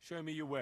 Show me your way.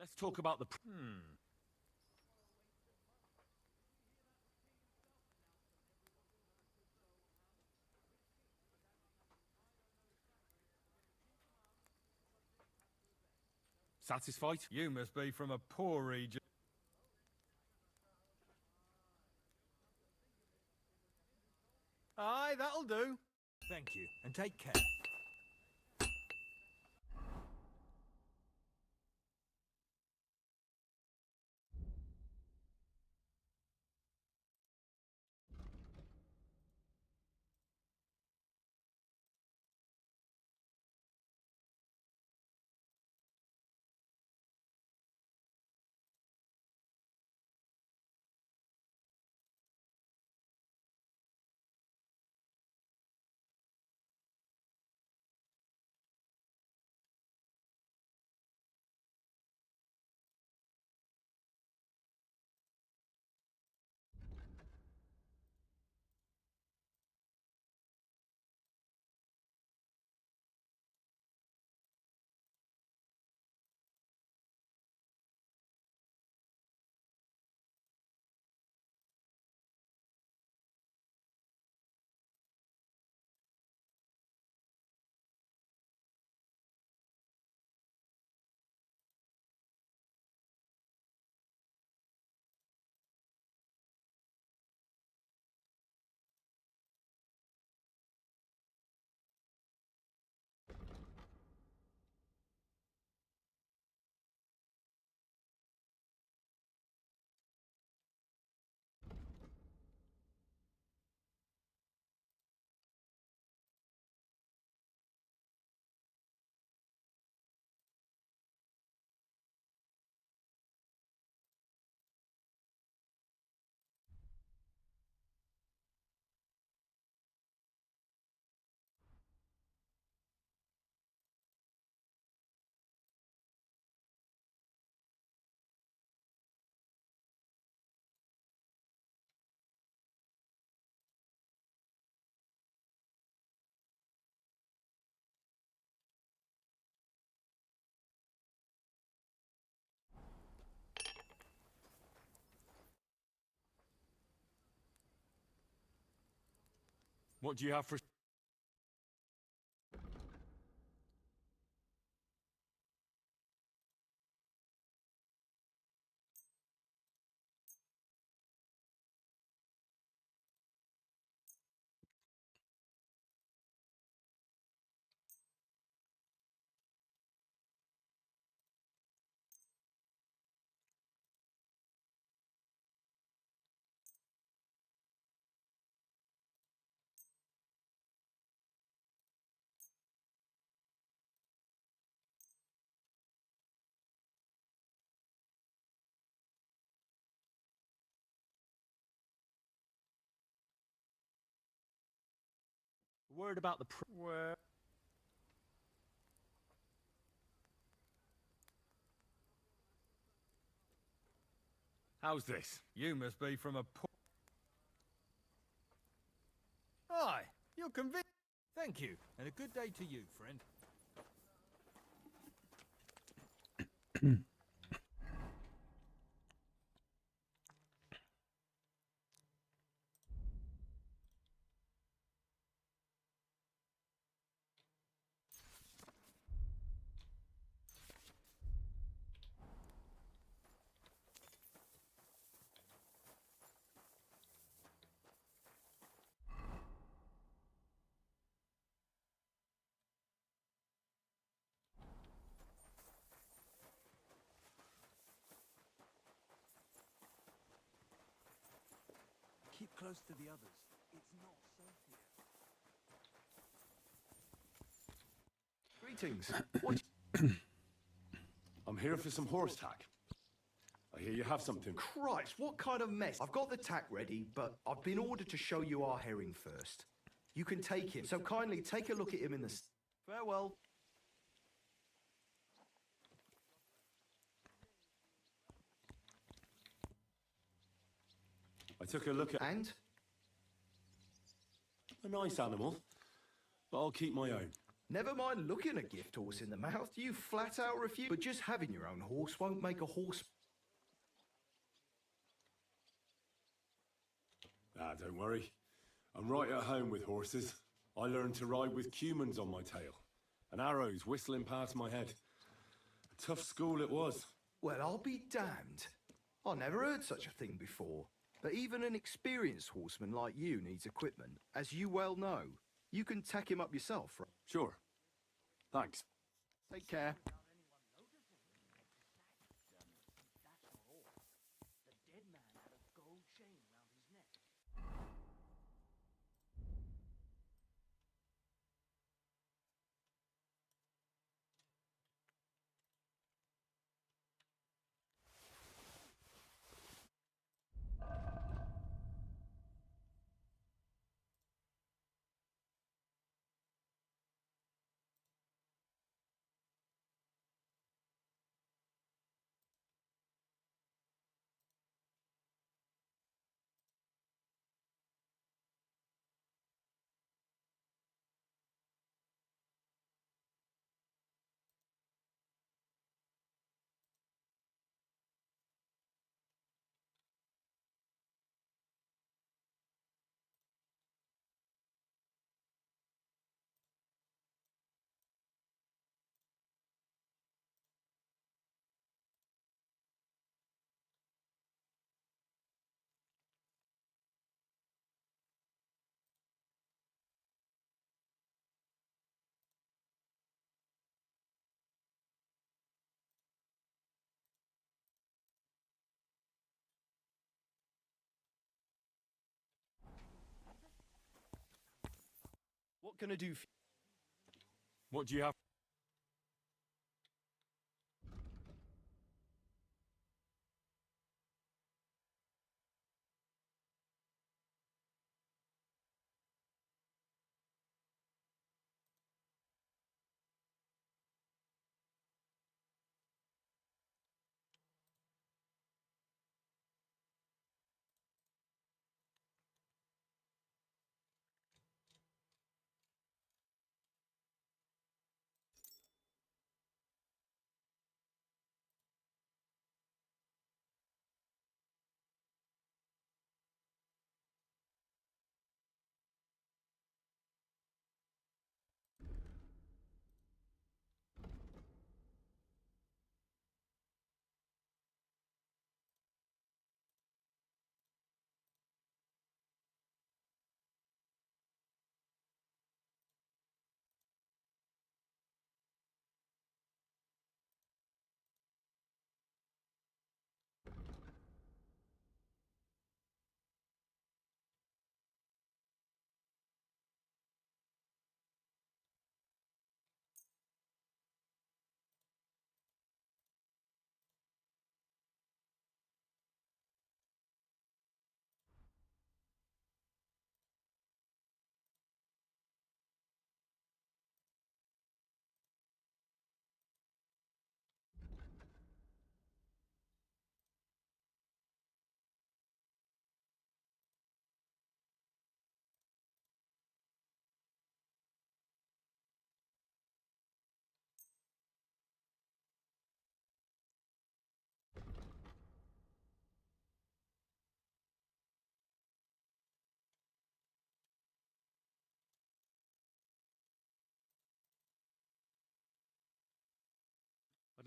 Let's talk about the... Satisfied? You must be from a poor region. Aye, that'll do. Thank you, and take care. What do you have for... Word about the... Where? How's this? You must be from a poor... Aye, you're convinced. Thank you, and a good day to you, friend. Keep close to the others. It's not safe here. Greetings. What? I'm here for some horse tack. I hear you have something. Christ, what kind of mess? I've got the tack ready, but I've been ordered to show you our herring first. You can take him, so kindly take a look at him in the... Farewell. I took a look at... And? A nice animal, but I'll keep my own. Never mind looking a gift horse in the mouth, you flat out refuse. But just having your own horse won't make a horse... Ah, don't worry. I'm right at home with horses. I learned to ride with cumans on my tail, and arrows whistling past my head. A tough school it was. Well, I'll be damned. I never heard such a thing before. But even an experienced horseman like you needs equipment, as you well know. You can tack him up yourself, right? Sure. Thanks. Take care. What can I do for you? What do you have?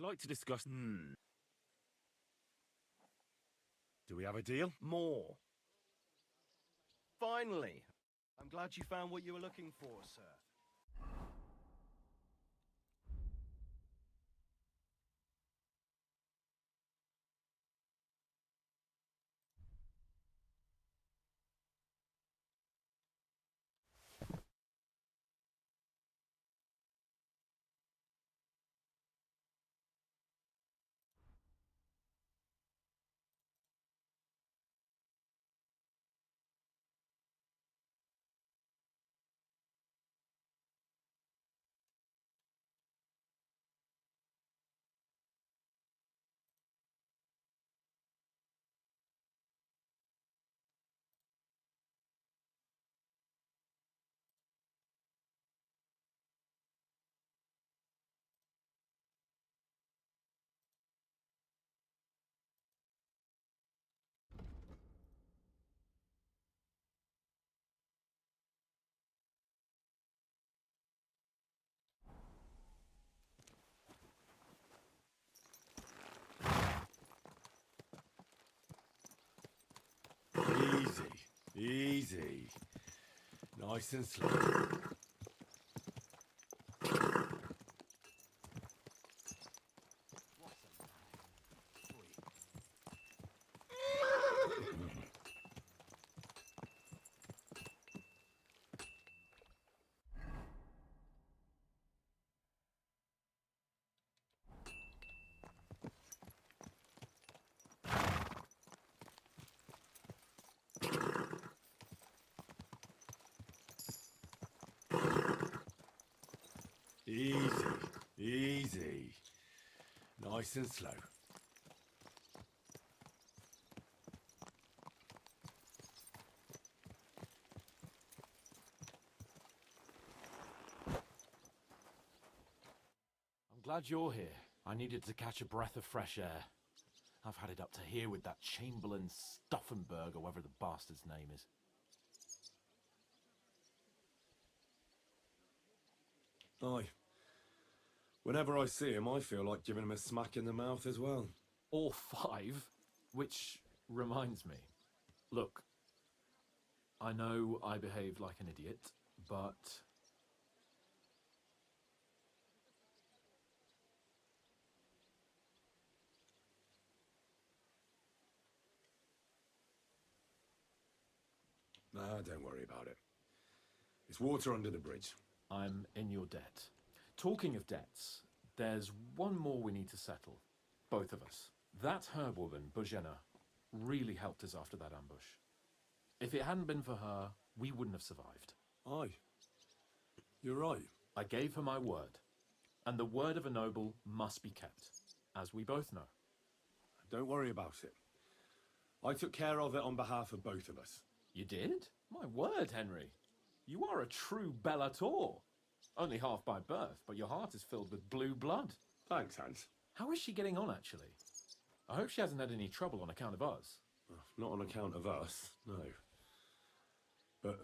like to discuss... Do we have a deal? More. Finally. I'm glad you found what you were looking for, sir. Easy. Nice and slow. Easy. Nice and slow. I'm glad you're here. I needed to catch a breath of fresh air. I've had it up to here with that Chamberlain Stuffenberg, or whatever the bastard's name is. Aye. Whenever I see him, I feel like giving him a smack in the mouth as well. Or 5, which reminds me. Look, I know I behaved like an idiot, but... Nah, don't worry about it. It's water under the bridge. I'm in your debt. Talking of debts, there's one more we need to settle. Both of us. That herb-woman, Bojena, really helped us after that ambush. If it hadn't been for her, we wouldn't have survived. Aye. You're right. I gave her my word. And the word of a noble must be kept, as we both know. Don't worry about it. I took care of it on behalf of both of us. You did? My word, Henry. You are a true bellator. Only half by birth, but your heart is filled with blue blood. Thanks, Hans. How is she getting on, actually? I hope she hasn't had any trouble on account of us. Not on account of us, no. But...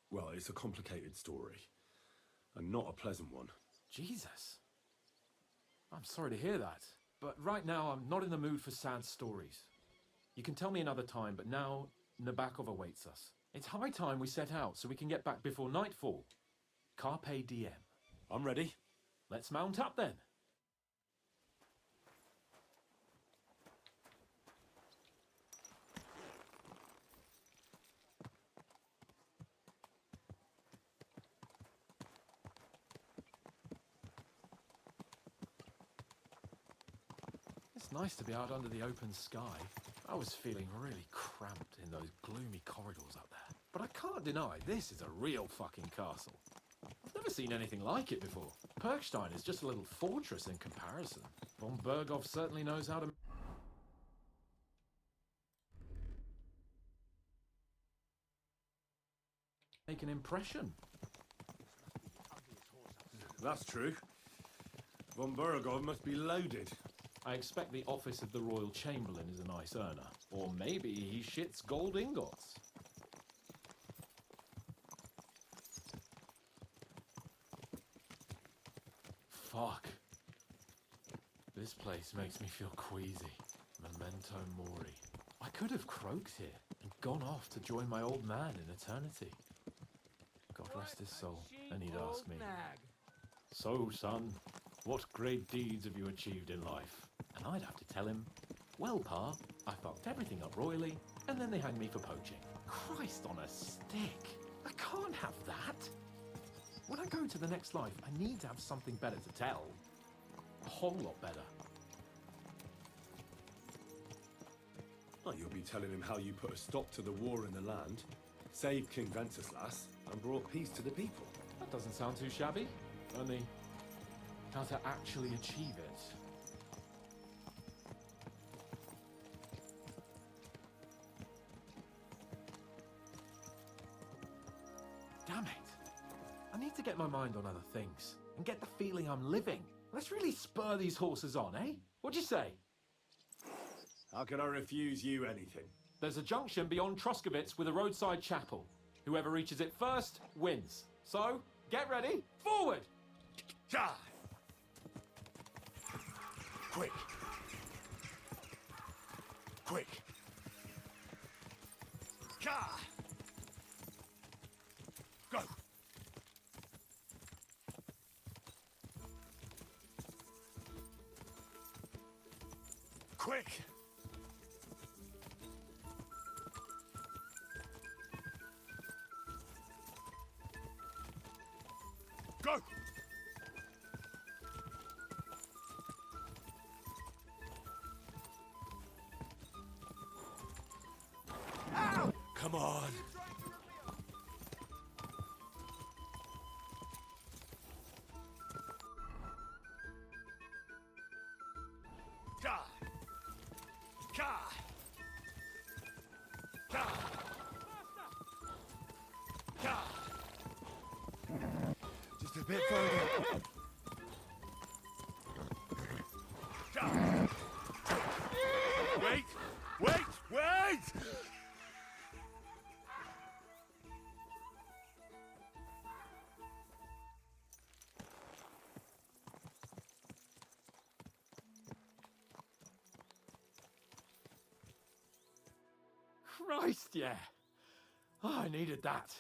well, it's a complicated story. And not a pleasant one. Jesus. I'm sorry to hear that. But right now, I'm not in the mood for sad stories. You can tell me another time, but now Nabokov awaits us. It's high time we set out so we can get back before nightfall. Carpe diem. I'm ready. Let's mount up then. It's nice to be out under the open sky. I was feeling really cramped in those gloomy corridors up there. But I can't deny, this is a real fucking castle. I've never seen anything like it before. Perkstein is just a little fortress in comparison. Von Berghoff certainly knows how to... make an impression. That's true. Von Berghoff must be loaded. I expect the office of the Royal Chamberlain is a nice earner. Or maybe he shits gold ingots. Fuck. This place makes me feel queasy. Memento mori. I could have croaked here and gone off to join my old man in eternity. God rest his soul, and he'd ask me, "So, son, what great deeds have you achieved in life?" And I'd have to tell him, "Well, Pa, I fucked everything up royally, and then they hanged me for poaching." Christ on a stick! I can't have that! When I go to the next life, I need to have something better to tell. A whole lot better. Oh, you'll be telling him how you put a stop to the war in the land, saved King Venceslas, and brought peace to the people. That doesn't sound too shabby. Only, how to actually achieve it. Damn it. I need to get my mind on other things and get the feeling I'm living. Let's really spur these horses on, eh? What'd you say? How can I refuse you anything? There's a junction beyond Troskovitz with a roadside chapel. Whoever reaches it first wins. So, get ready, forward! Ja! Quick! Quick! Ja! Go! Quick! Go! Ow! Come on! Ka! Ka! Ka! Ka! Just a bit further. Ka! Wait! Wait! Wait! Christ, yeah. Oh, I needed that.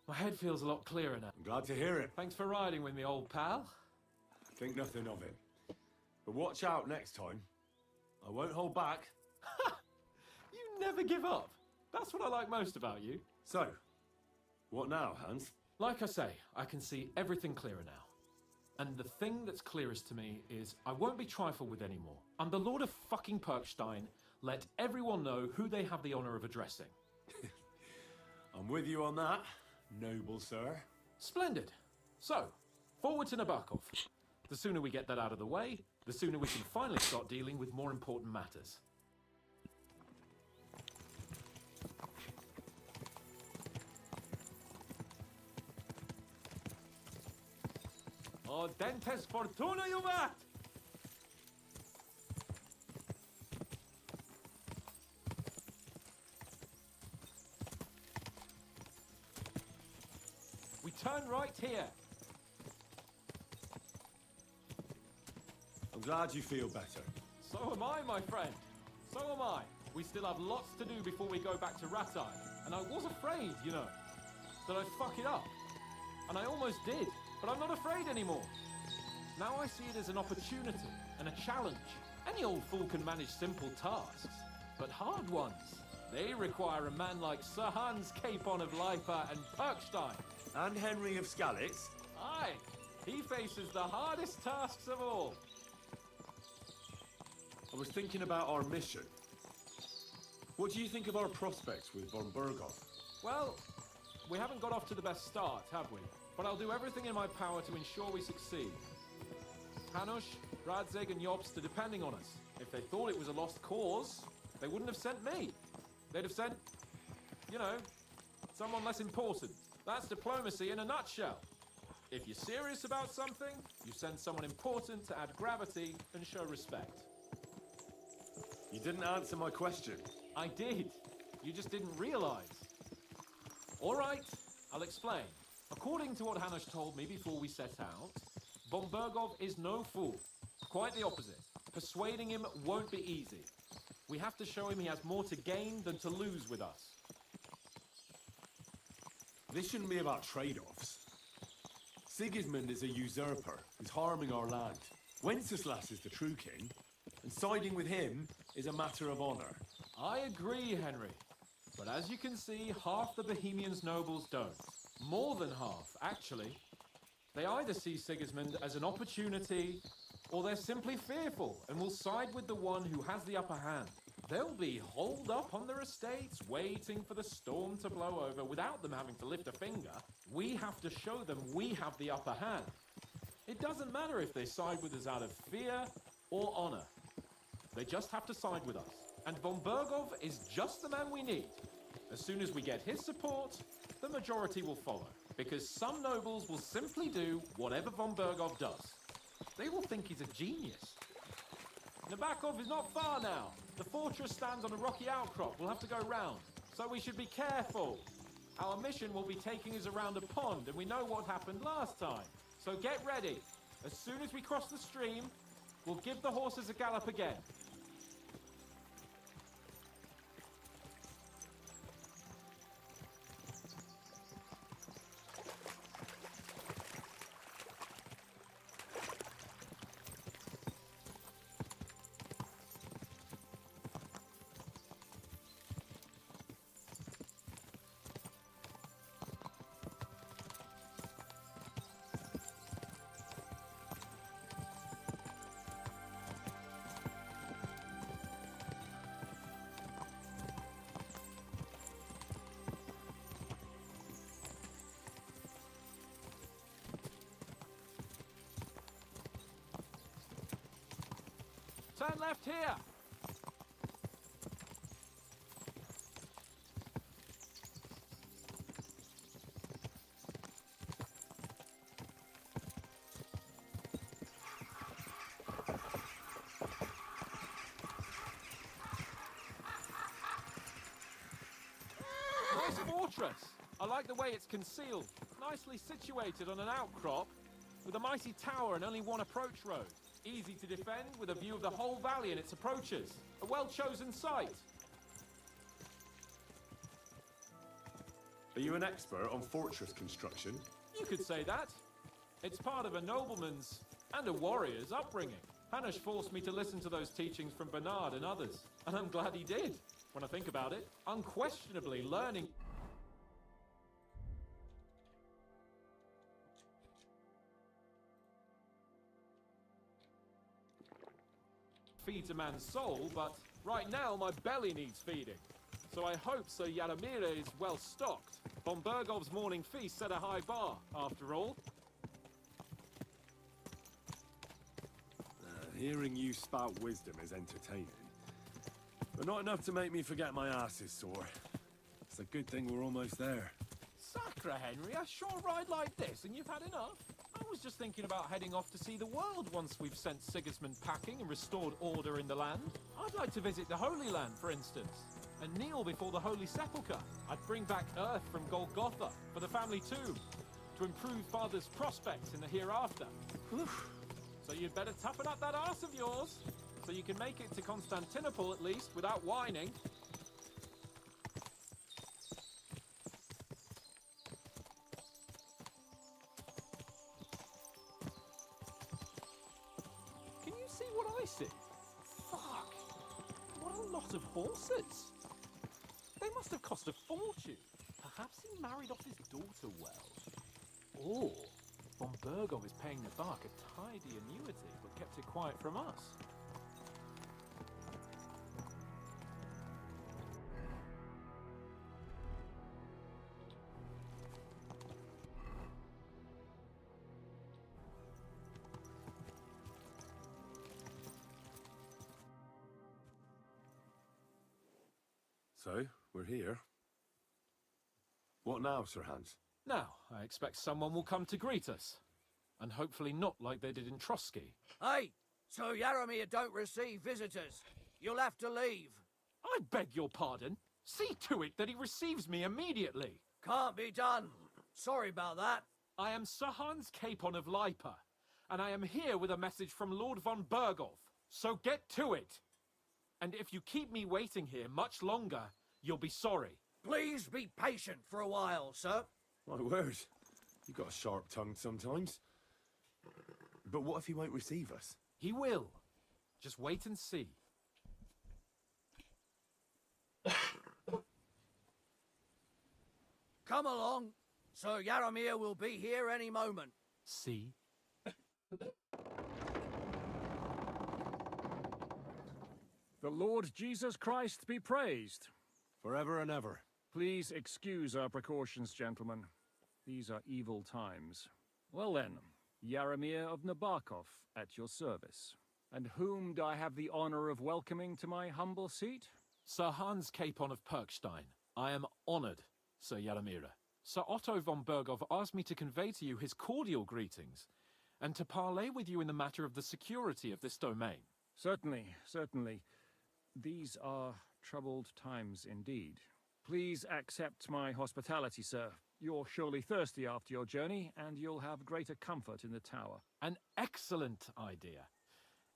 My head feels a lot clearer now. I'm glad to hear it. Thanks for riding with me, old pal. Think nothing of it. But watch out next time. I won't hold back. You never give up. That's what I like most about you. So, what now, Hans? Like I say, I can see everything clearer now. And the thing that's clearest to me is I won't be trifled with anymore. I'm the Lord of fucking Perkstein. Let everyone know who they have the honor of addressing. I'm with you on that, noble sir. Splendid. So, forward to Nabokov. The sooner we get that out of the way, the sooner we can finally start dealing with more important matters. Oh, dentes fortuna juvat! We turn right here. I'm glad you feel better. So am I, my friend. So am I. We still have lots to do before we go back to Ratai. And I was afraid, you know, that I'd fuck it up. And I almost did. But I'm not afraid anymore. Now I see it as an opportunity and a challenge. Any old fool can manage simple tasks, but hard ones, they require a man like Sir Hans Capon of Leipa and Perkstein. And Henry of Skalitz. Aye, he faces the hardest tasks of all. I was thinking about our mission. What do you think of our prospects with von Berghoff? Well, we haven't got off to the best start, have we? But I'll do everything in my power to ensure we succeed. Hanush, Radzig and Jobst are depending on us. If they thought it was a lost cause, they wouldn't have sent me. They'd have sent, you know, someone less important. That's diplomacy in a nutshell. If you're serious about something, you send someone important to add gravity and show respect. You didn't answer my question. I did. You just didn't realize. All right, I'll explain. According to what Hanush told me before we set out, von Berghoff is no fool. Quite the opposite. Persuading him won't be easy. We have to show him he has more to gain than to lose with us. This shouldn't be about trade-offs. Sigismund is a usurper who's harming our land. Wenceslas is the true king, and siding with him is a matter of honor. I agree, Henry. But as you can see, half the Bohemians nobles don't. More than half, actually. They either see Sigismund as an opportunity, or they're simply fearful and will side with the one who has the upper hand. They'll be holed up on their estates, waiting for the storm to blow over without them having to lift a finger. We have to show them we have the upper hand. It doesn't matter if they side with us out of fear or honor. They just have to side with us. And von Bergov is just the man we need. As soon as we get his support, the majority will follow. Because some nobles will simply do whatever von Bergov does. They will think he's a genius. Nabokov is not far now. The fortress stands on a rocky outcrop. We'll have to go round. So we should be careful. Our mission will be taking us around a pond, and we know what happened last time. So get ready. As soon as we cross the stream, we'll give the horses a gallop again. Turn left here. Nice fortress. I like the way it's concealed. Nicely situated on an outcrop with a mighty tower and only one approach road. Easy to defend with a view of the whole valley and its approaches. A well-chosen site. Are you an expert on fortress construction? You could say that. It's part of a nobleman's and a warrior's upbringing. Hanush forced me to listen to those teachings from Bernard and others, and I'm glad he did. When I think about it, unquestionably learning feeds a man's soul, but right now my belly needs feeding. So I hope Sir Yadomir is well stocked. Von Bergov's morning feast set a high bar, after all. Hearing you spout wisdom is entertaining, but not enough to make me forget my ass is sore. It's a good thing we're almost there. Sacre, Henry, a short ride like this and you've had enough? I was just thinking about heading off to see the world once we've sent Sigismund packing and restored order in the land. I'd like to visit the Holy Land, for instance, and kneel before the Holy Sepulchre. I'd bring back earth from Golgotha for the family tomb, to improve Father's prospects in the hereafter. Whew. So you'd better toughen up that arse of yours, so you can make it to Constantinople at least without whining. Can you see what I see? Fuck! What a lot of horses! They must have cost a fortune. Perhaps he married off his daughter well. Or von Bergov is paying the Bark a tidy annuity, but kept it quiet from us. So, we're here. What now, Sir Hans? Now, I expect someone will come to greet us. And hopefully not like they did in Trotsky. Hey, so Yadomir don't receive visitors. You'll have to leave. I beg your pardon. See to it that he receives me immediately. Can't be done. Sorry about that. I am Sir Hans Capon of Lipa, and I am here with a message from Lord von Bergov. So get to it! And if you keep me waiting here much longer, you'll be sorry. Please be patient for a while, sir. My word, you got a sharp tongue sometimes. But what if he won't receive us? He will. Just wait and see. Come along. Sir Yaromir will be here any moment. See? The Lord Jesus Christ be praised. Forever and ever. Please excuse our precautions, gentlemen. These are evil times. Well then, Yaromir of Nabokov at your service. And whom do I have the honor of welcoming to my humble seat? Sir Hans Capon of Perkstein. I am honored, Sir Yaromir. Sir Otto von Bergov asked me to convey to you his cordial greetings, and to parley with you in the matter of the security of this domain. Certainly, certainly. These are troubled times indeed. Please accept my hospitality, sir. You're surely thirsty after your journey, and you'll have greater comfort in the tower. An excellent idea.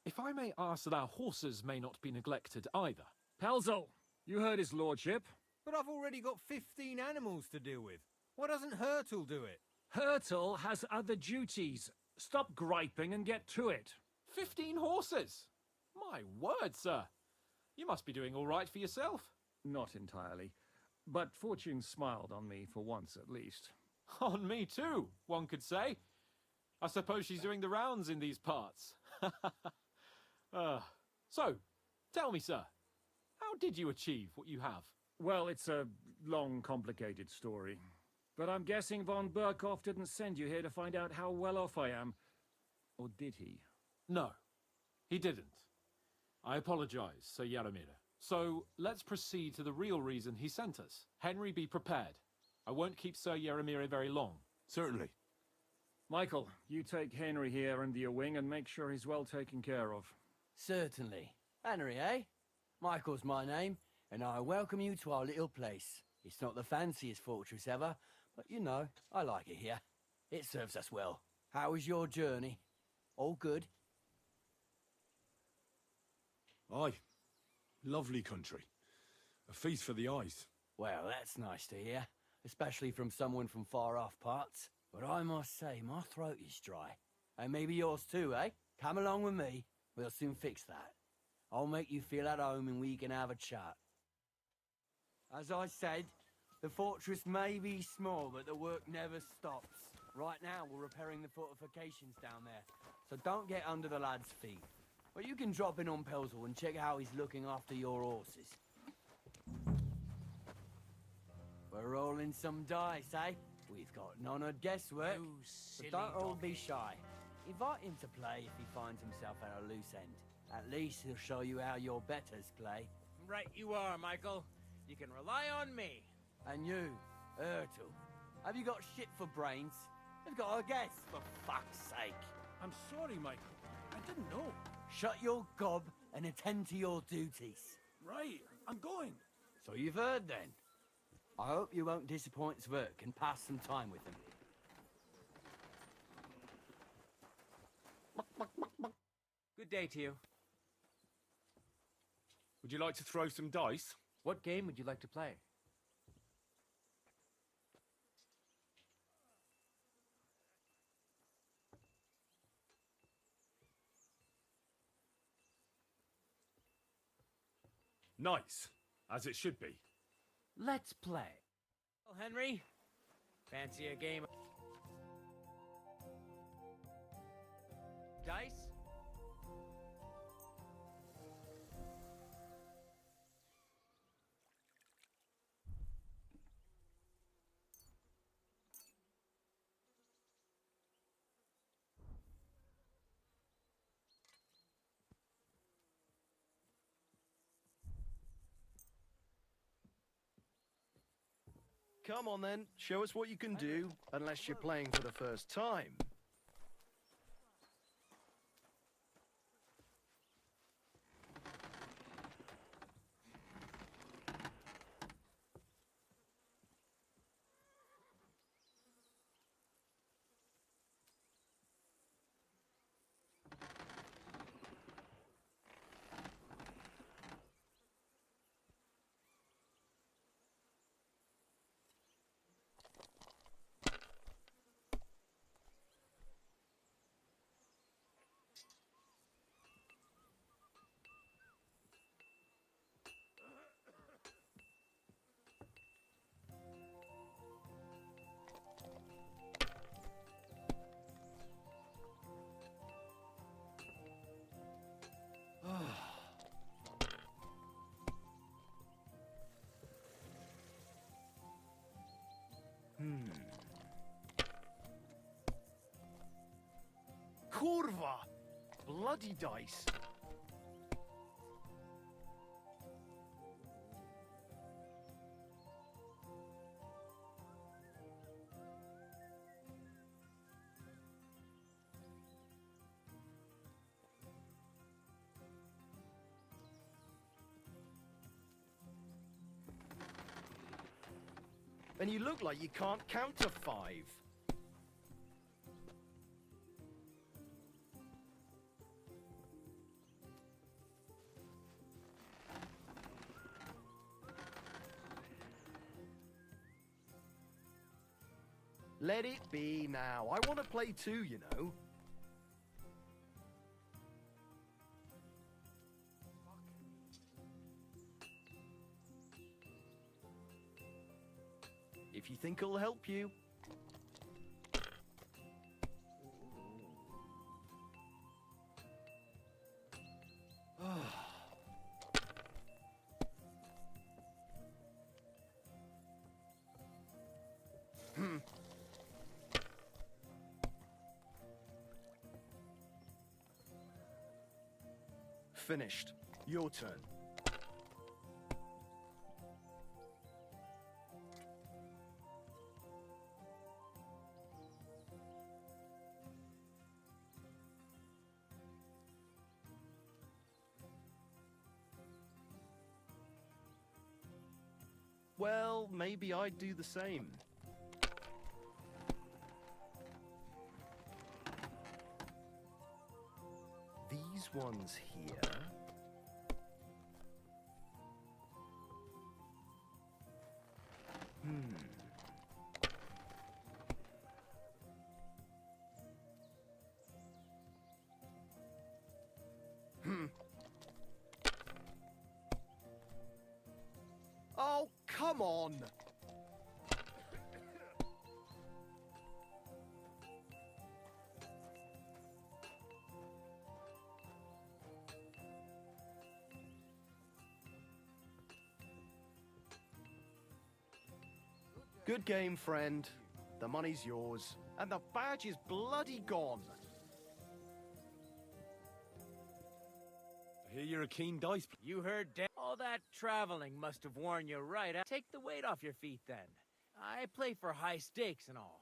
If I may ask that our horses may not be neglected either. Pelzel, you heard his lordship. But I've already got 15 animals to deal with. Why doesn't Hurtle do it? Hurtle has other duties. Stop griping and get to it. 15 horses! My word, sir. You must be doing all right for yourself. Not entirely. But fortune smiled on me for once at least. On me too, one could say. I suppose she's doing the rounds in these parts. So, tell me, sir, how did you achieve what you have? Well, it's a long, complicated story. But I'm guessing von Berkhoff didn't send you here to find out how well off I am. Or did he? No, he didn't. I apologize, Sir Yaromir. So, let's proceed to the real reason he sent us. Henry, be prepared. I won't keep Sir Yaromir very long. Certainly. Michael, you take Henry here under your wing and make sure he's well taken care of. Certainly. Henry, eh? Michael's my name, and I welcome you to our little place. It's not the fanciest fortress ever, but you know, I like it here. It serves us well. How was your journey? All good? Aye. Lovely country. A feast for the eyes. Well, that's nice to hear, especially from someone from far off parts. But I must say, my throat is dry. And maybe yours too, eh? Come along with me. We'll soon fix that. I'll make you feel at home and we can have a chat. As I said, the fortress may be small, but the work never stops. Right now, we're repairing the fortifications down there, so don't get under the lad's feet. But you can drop in on Pelzel and check how he's looking after your horses. We're rolling some dice, eh? We've got none of guesswork, but don't all be shy. Invite him to play if he finds himself at a loose end. At least he'll show you how your betters play. Right you are, Michael. You can rely on me. And you, Ertl, have you got shit for brains? You've got a guess, for fuck's sake. I'm sorry, Michael. I didn't know. Shut your gob and attend to your duties. Right, I'm going. So you've heard then. I hope you won't disappoint Zwerk and pass some time with him. Good day to you. Would you like to throw some dice? What game would you like to play? Nice, as it should be. Let's play. Well, Henry, fancy a game of dice? Come on then, show us what you can do, unless you're playing for the first time. Kurva! Bloody dice. And you look like you can't count to 5. Let it be now. I want to play too, you know. If you think it'll help you. Finished. Your turn. Well, maybe I'd do the same. These ones here. Oh, come on! Good game, friend. The money's yours. And the badge is bloody gone. I hear you're a keen dice player. You heard all that traveling must have worn you right out. Take the weight off your feet then. I play for high stakes and all.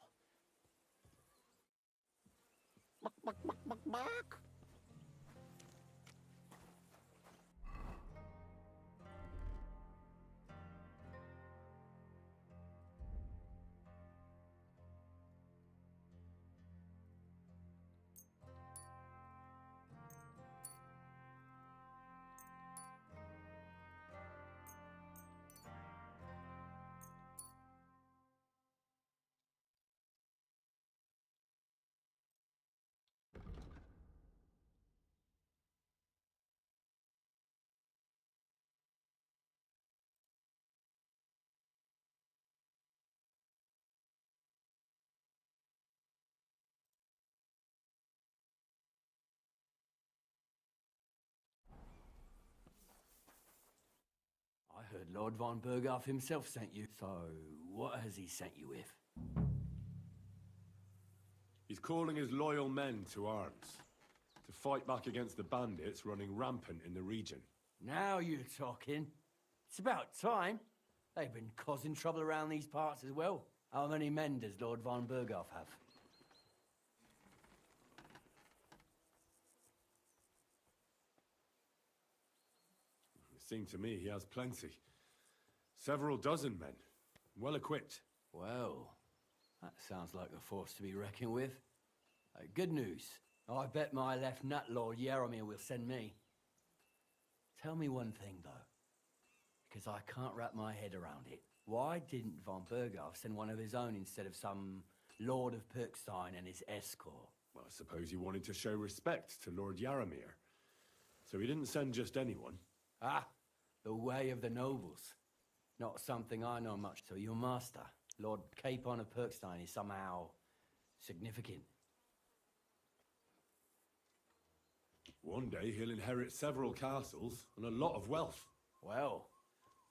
I heard Lord von Berghoff himself sent you. So, what has he sent you with? He's calling his loyal men to arms. To fight back against the bandits running rampant in the region. Now you're talking. It's about time. They've been causing trouble around these parts as well. How many men does Lord von Berghoff have? It seemed to me he has plenty. Several dozen men. Well equipped. Well, that sounds like a force to be reckoned with. Good news. I bet my left nut Lord Yaromir will send me. Tell me one thing, though, because I can't wrap my head around it. Why didn't von Berghoff send one of his own instead of some Lord of Perkstein and his escort? Well, I suppose he wanted to show respect to Lord Yaromir. So he didn't send just anyone. Ah, the way of the nobles. Not something I know much. So your master, Lord Capon of Perkstein, is somehow significant. One day he'll inherit several castles and a lot of wealth. Well,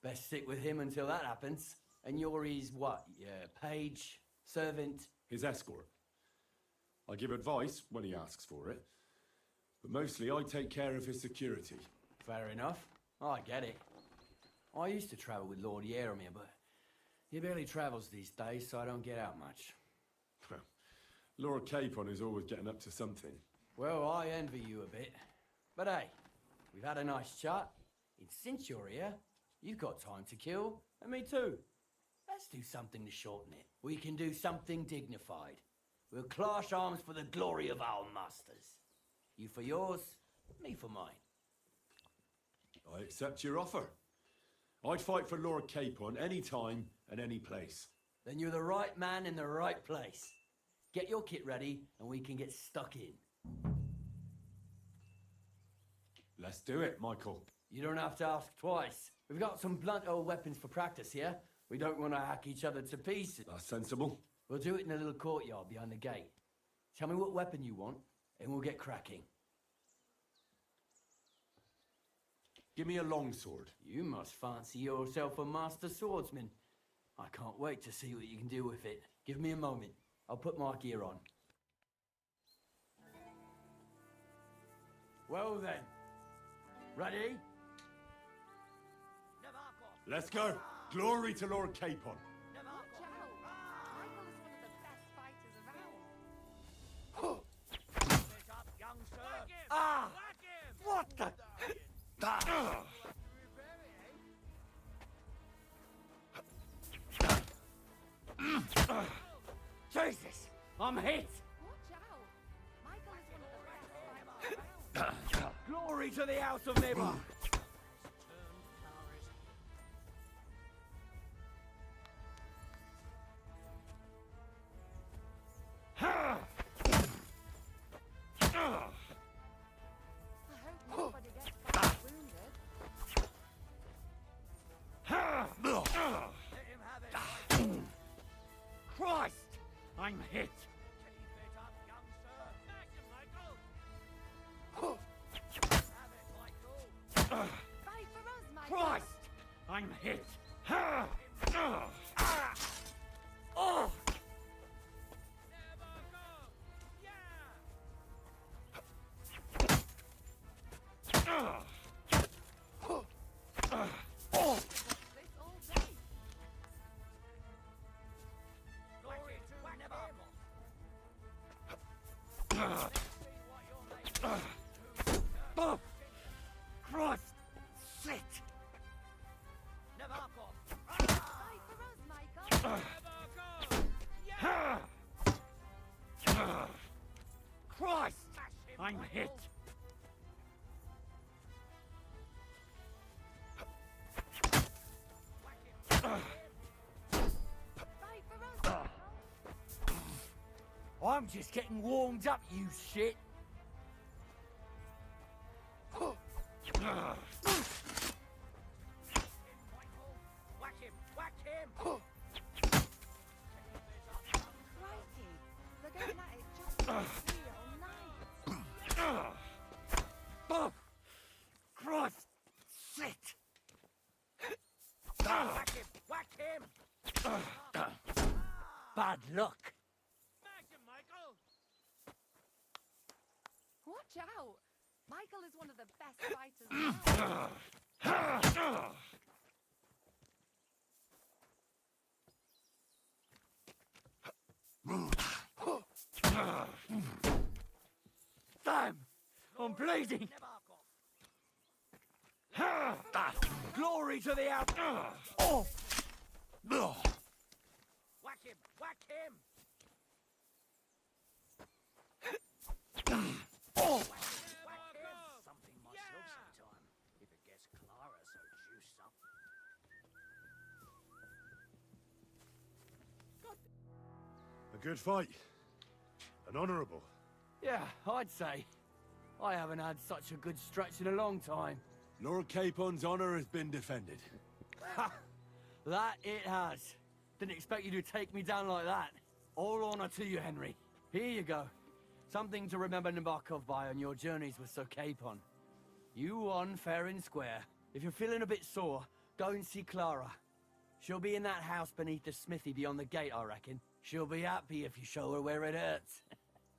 best stick with him until that happens. And you're his what? Page? Servant? His escort. I give advice when he asks for it, but mostly I take care of his security. Fair enough. I get it. I used to travel with Lord Yeremir, but he barely travels these days, so I don't get out much. Lord Capon is always getting up to something. Well, I envy you a bit. But hey, we've had a nice chat. And since you're here, you've got time to kill, and me too. Let's do something to shorten it. We can do something dignified. We'll clash arms for the glory of our masters. You for yours, me for mine. I accept your offer. I'd fight for Lord Capon any time and any place. Then you're the right man in the right place. Get your kit ready, and we can get stuck in. Let's do it, Michael. You don't have to ask twice. We've got some blunt old weapons for practice here. We don't want to hack each other to pieces. That's sensible. We'll do it in a little courtyard behind the gate. Tell me what weapon you want, and we'll get cracking. Give me a longsword. You must fancy yourself a master swordsman. I can't wait to see what you can do with it. Give me a moment. I'll put my gear on. Well then. Ready? Let's go. Glory to Lord Capon. Watch out! Michael is one of the best fighters around. Pick up, youngster. Ah! Whack him! What the? Jesus! I'm hit! Watch out! Michael is one of the best fighters around. Glory to the House of Never! I hope nobody gets badly wounded. Let him have it. Christ! I'm hit! Keep it up, youngster. Smash him, Michael. Have it, Michael. Fight for us, Michael! Christ! I'm hit! Oh! Never go. Yeah. This all day. Glory to never. Let's see what you're made of. Oh! Christ! Shit! Never go. Fight for us, Michael! Never go. Yeah. Christ! Smash him, I'm Michael. hit! Fight for us, Michael! I'm just getting warmed up, you shit! Whack him. Whack him. Crikey! They're going at it just like real nice. Oh! Christ! Shit! Whack him. Whack him. Bad luck! Smash him, Michael. Watch out! Michael is one of the best fighters around. Damn! I'm bleeding! Never go. Glory to the out! Oh! Whack him. Whack him. Oh! Whack him. Something myself sometime. If it gets Clara so juiced up. A good fight. An honourable. Yeah, I'd say. I haven't had such a good stretch in a long time. Lord Capon's honour has been defended. Ha! That it has. Didn't expect you to take me down like that. All honour to you, Henry. Here you go. Something to remember Nabokov by on your journeys with Sir Capon. You won fair and square. If you're feeling a bit sore, go and see Clara. She'll be in that house beneath the smithy beyond the gate, I reckon. She'll be happy if you show her where it hurts.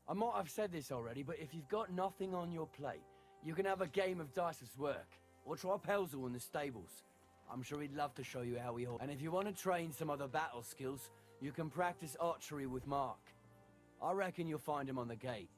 I might have said this already, but if you've got nothing on your plate, you can have a game of dice's work. Or try Pelzel in the stables. I'm sure he'd love to show you how he holds. And if you want to train some other battle skills, you can practice archery with Mark. I reckon you'll find him on the gate.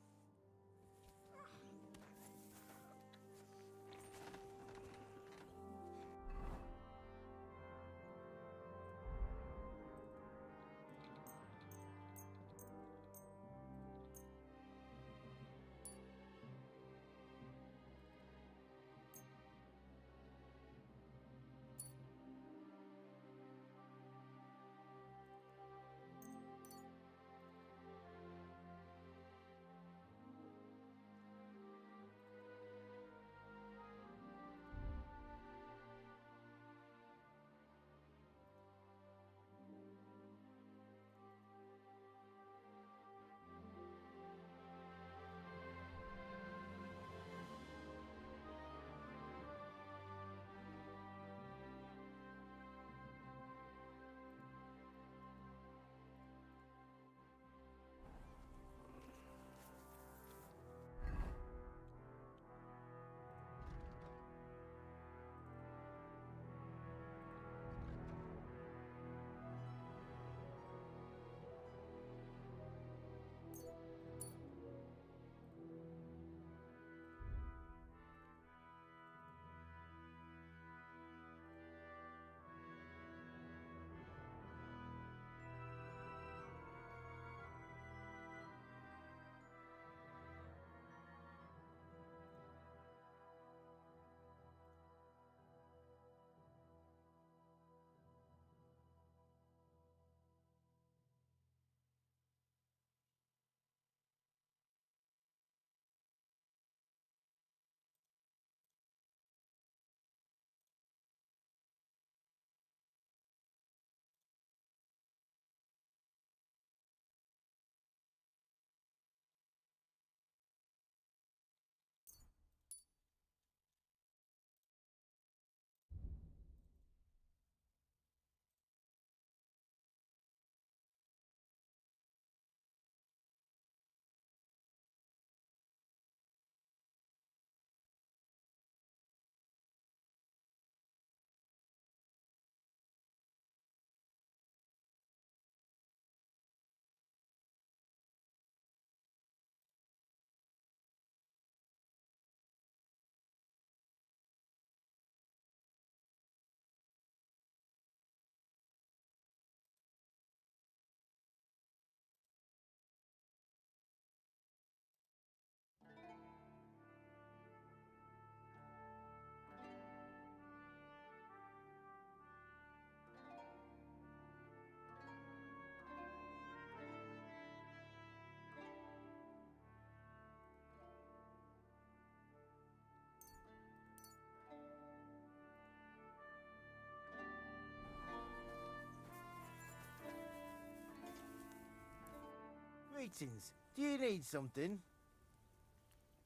Greetings. Do you need something?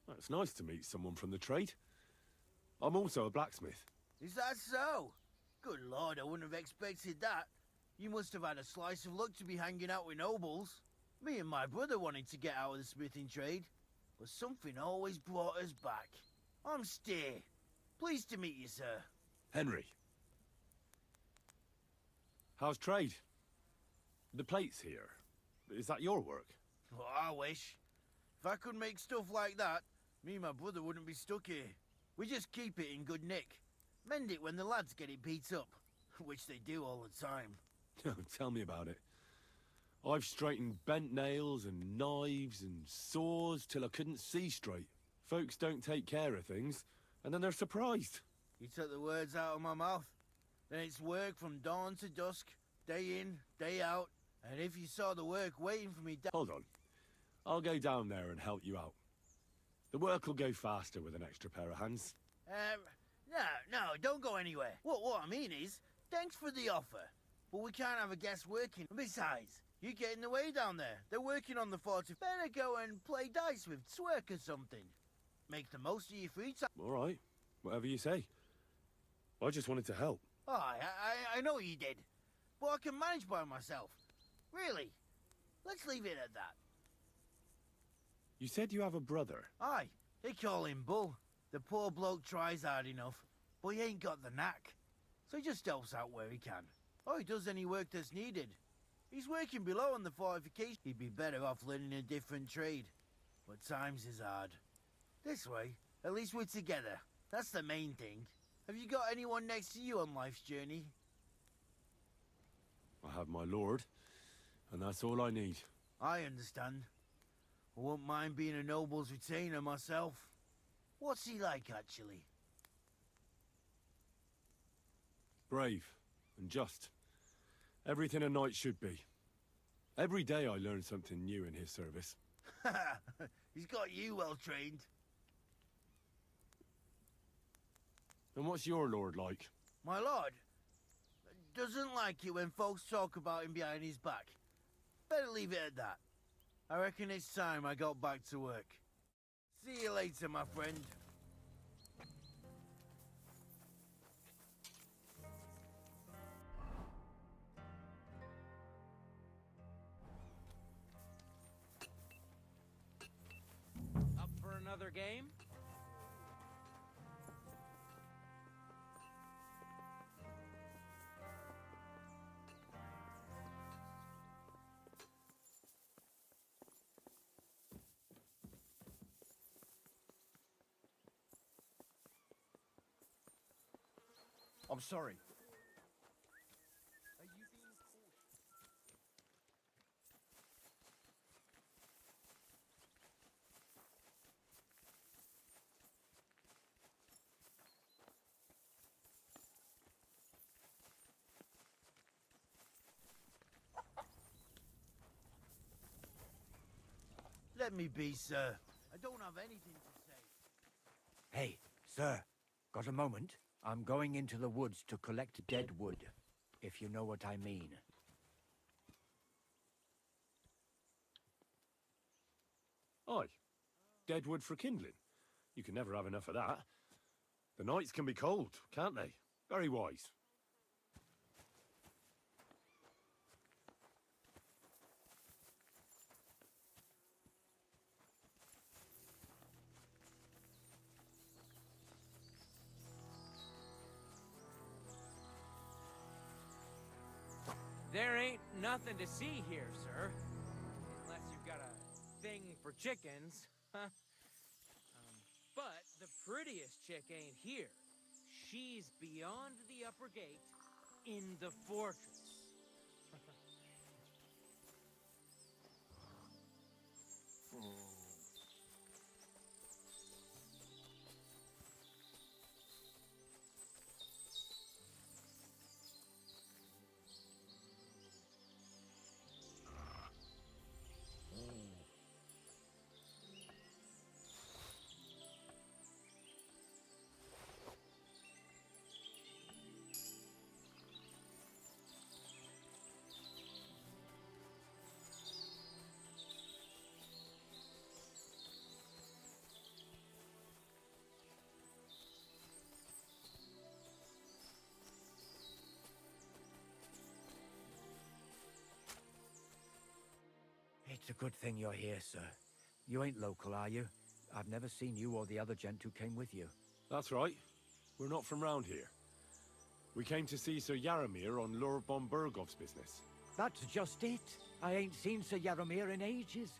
Well, it's nice to meet someone from the trade. I'm also a blacksmith. Is that so? Good lord, I wouldn't have expected that. You must have had a slice of luck to be hanging out with nobles. Me and my brother wanted to get out of the smithing trade, but something always brought us back. I'm Steer. Pleased to meet you, sir. Henry. How's trade? The plates here. Is that your work? Well, I wish. If I could make stuff like that, me and my brother wouldn't be stuck here. We just keep it in good nick. Mend it when the lads get it beat up, which they do all the time. Tell me about it. I've straightened bent nails and knives and saws till I couldn't see straight. Folks don't take care of things, and then they're surprised. You took the words out of my mouth. Then it's work from dawn to dusk, day in, day out, and if you saw the work waiting for me Hold on. I'll go down there and help you out. The work will go faster with an extra pair of hands. No, don't go anywhere. What I mean is, thanks for the offer, but we can't have a guest working. Besides, you get in the way down there. They're working on the fort. Better go and play dice with Twerk or something. Make the most of your free time. All right, whatever you say. I just wanted to help. Oh, I know you did, but I can manage by myself. Really, let's leave it at that. You said you have a brother. Aye, they call him Bull. The poor bloke tries hard enough, but he ain't got the knack. So he just helps out where he can. Or he does any work that's needed. He's working below on the fortification. He'd be better off learning a different trade. But times is hard. This way, at least we're together. That's the main thing. Have you got anyone next to you on life's journey? I have my lord, and that's all I need. I understand. I wouldn't mind being a noble's retainer myself. What's he like, actually? Brave and just. Everything a knight should be. Every day I learn something new in his service. He's got you well trained. And what's your lord like? My lord doesn't like it when folks talk about him behind his back. Better leave it at that. I reckon it's time I got back to work. See you later, my friend. Up for another game? I'm sorry. Are you being cautious? Let me be, sir. I don't have anything to say. Hey, sir, got a moment? I'm going into the woods to collect dead wood, if you know what I mean. Aye. Dead wood for kindling. You can never have enough of that. The nights can be cold, can't they? Very wise. There ain't nothing to see here, sir. Unless you've got a thing for chickens. But the prettiest chick ain't here. She's beyond the upper gate in the fortress. It's a good thing you're here, sir. You ain't local, are you? I've never seen you or the other gent who came with you. That's right. We're not from round here. We came to see Sir Yaramir on Lord von Bergov's business. That's just it. I ain't seen Sir Yaramir in ages.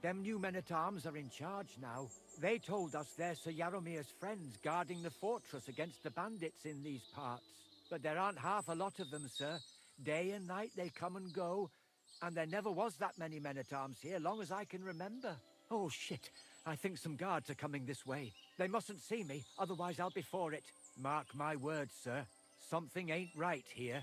Them new men-at-arms are in charge now. They told us they're Sir Yaramir's friends guarding the fortress against the bandits in these parts. But there aren't half a lot of them, sir. Day and night they come and go. And there never was that many men-at-arms here, long as I can remember. Oh, shit. I think some guards are coming this way. They mustn't see me, otherwise I'll be for it. Mark my words, sir. Something ain't right here.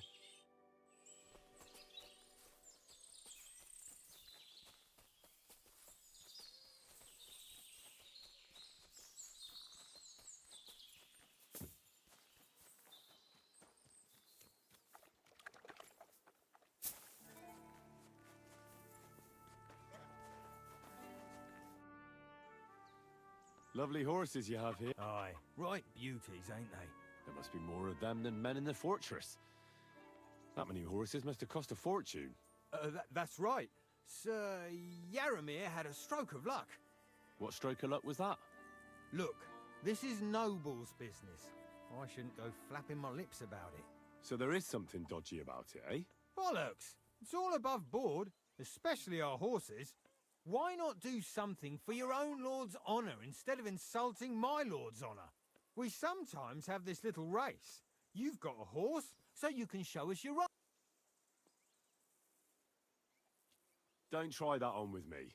Lovely horses you have here. Aye, right beauties, ain't they? There must be more of them than men in the fortress. That many horses must have cost a fortune. That's right. Sir Yaramir had a stroke of luck. What stroke of luck was that? Look, this is Noble's business. I shouldn't go flapping my lips about it. So there is something dodgy about it, eh? Bollocks! It's all above board, especially our horses. Why not do something for your own lord's honour instead of insulting my lord's honour? We sometimes have this little race. You've got a horse, so you can show us your own. Don't try that on with me.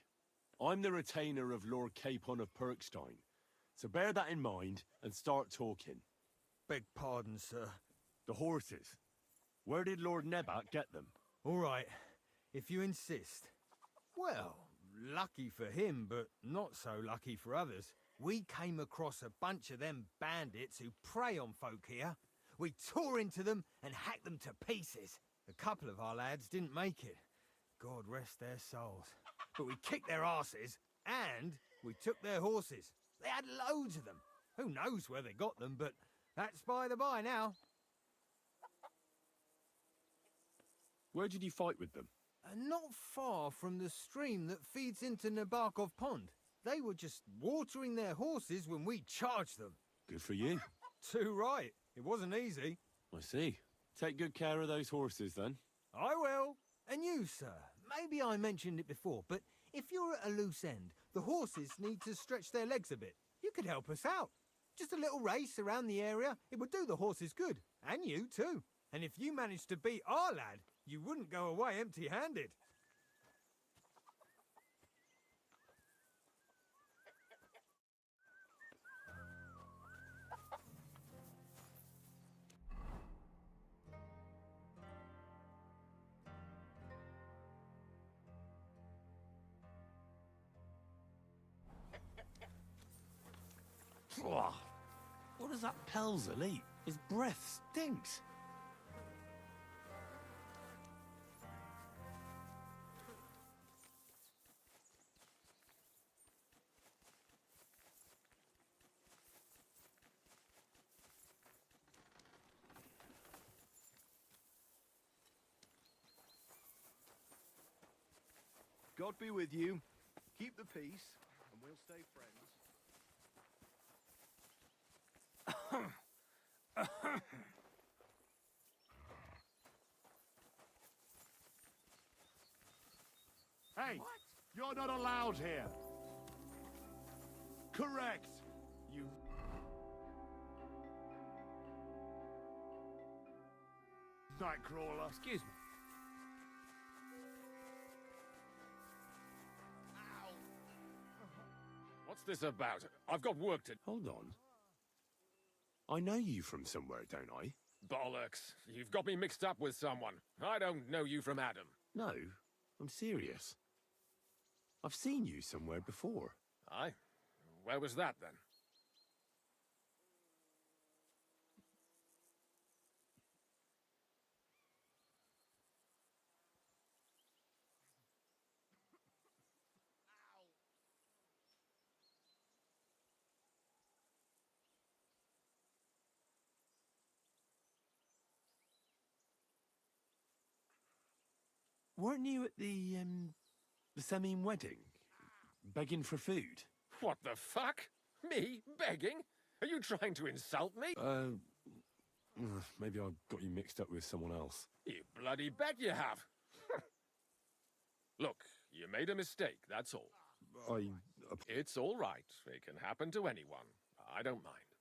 I'm the retainer of Lord Capon of Perkstein. So bear that in mind and start talking. Beg pardon, sir. The horses. Where did Lord Nebat get them? All right, if you insist. Well, lucky for him, but not so lucky for others. We came across a bunch of them bandits who prey on folk here. We tore into them and hacked them to pieces. A couple of our lads didn't make it. God rest their souls. But we kicked their asses, and we took their horses. They had loads of them. Who knows where they got them, but that's by the by now. Where did you fight with them? Not far from the stream that feeds into Nabokov Pond. They were just watering their horses when we charged them. Good for you. Too right. It wasn't easy. I see. Take good care of those horses, then. I will. And you, sir. Maybe I mentioned it before, but if you're at a loose end, the horses need to stretch their legs a bit. You could help us out. Just a little race around the area. It would do the horses good. And you, too. And if you managed to beat our lad, you wouldn't go away empty-handed. What does that Pelzer eat? His breath stinks. God be with you. Keep the peace, and we'll stay friends. Hey, you're not allowed here. Correct. You... Nightcrawler. Excuse me. What's this about? I've got work to... Hold on. I know you from somewhere, don't I? Bollocks. You've got me mixed up with someone. I don't know you from Adam. No, I'm serious. I've seen you somewhere before. Aye? Where was that, then? Weren't you at the Semine wedding? Begging for food? What the fuck? Me? Begging? Are you trying to insult me? Maybe I got you mixed up with someone else. You bloody bet you have. Look, you made a mistake, that's all. It's all right. It can happen to anyone. I don't mind.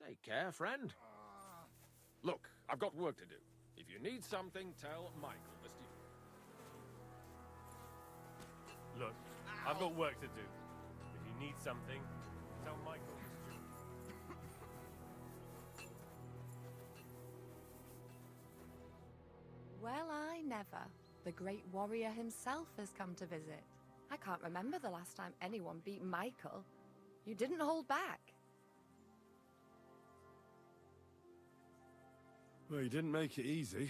Take care, friend. Look, I've got work to do. If you need something, tell Michael. Look, I've got work to do. If you need something, tell Michael. Well, I never. The great warrior himself has come to visit. I can't remember the last time anyone beat Michael. You didn't hold back. Well, you didn't make it easy.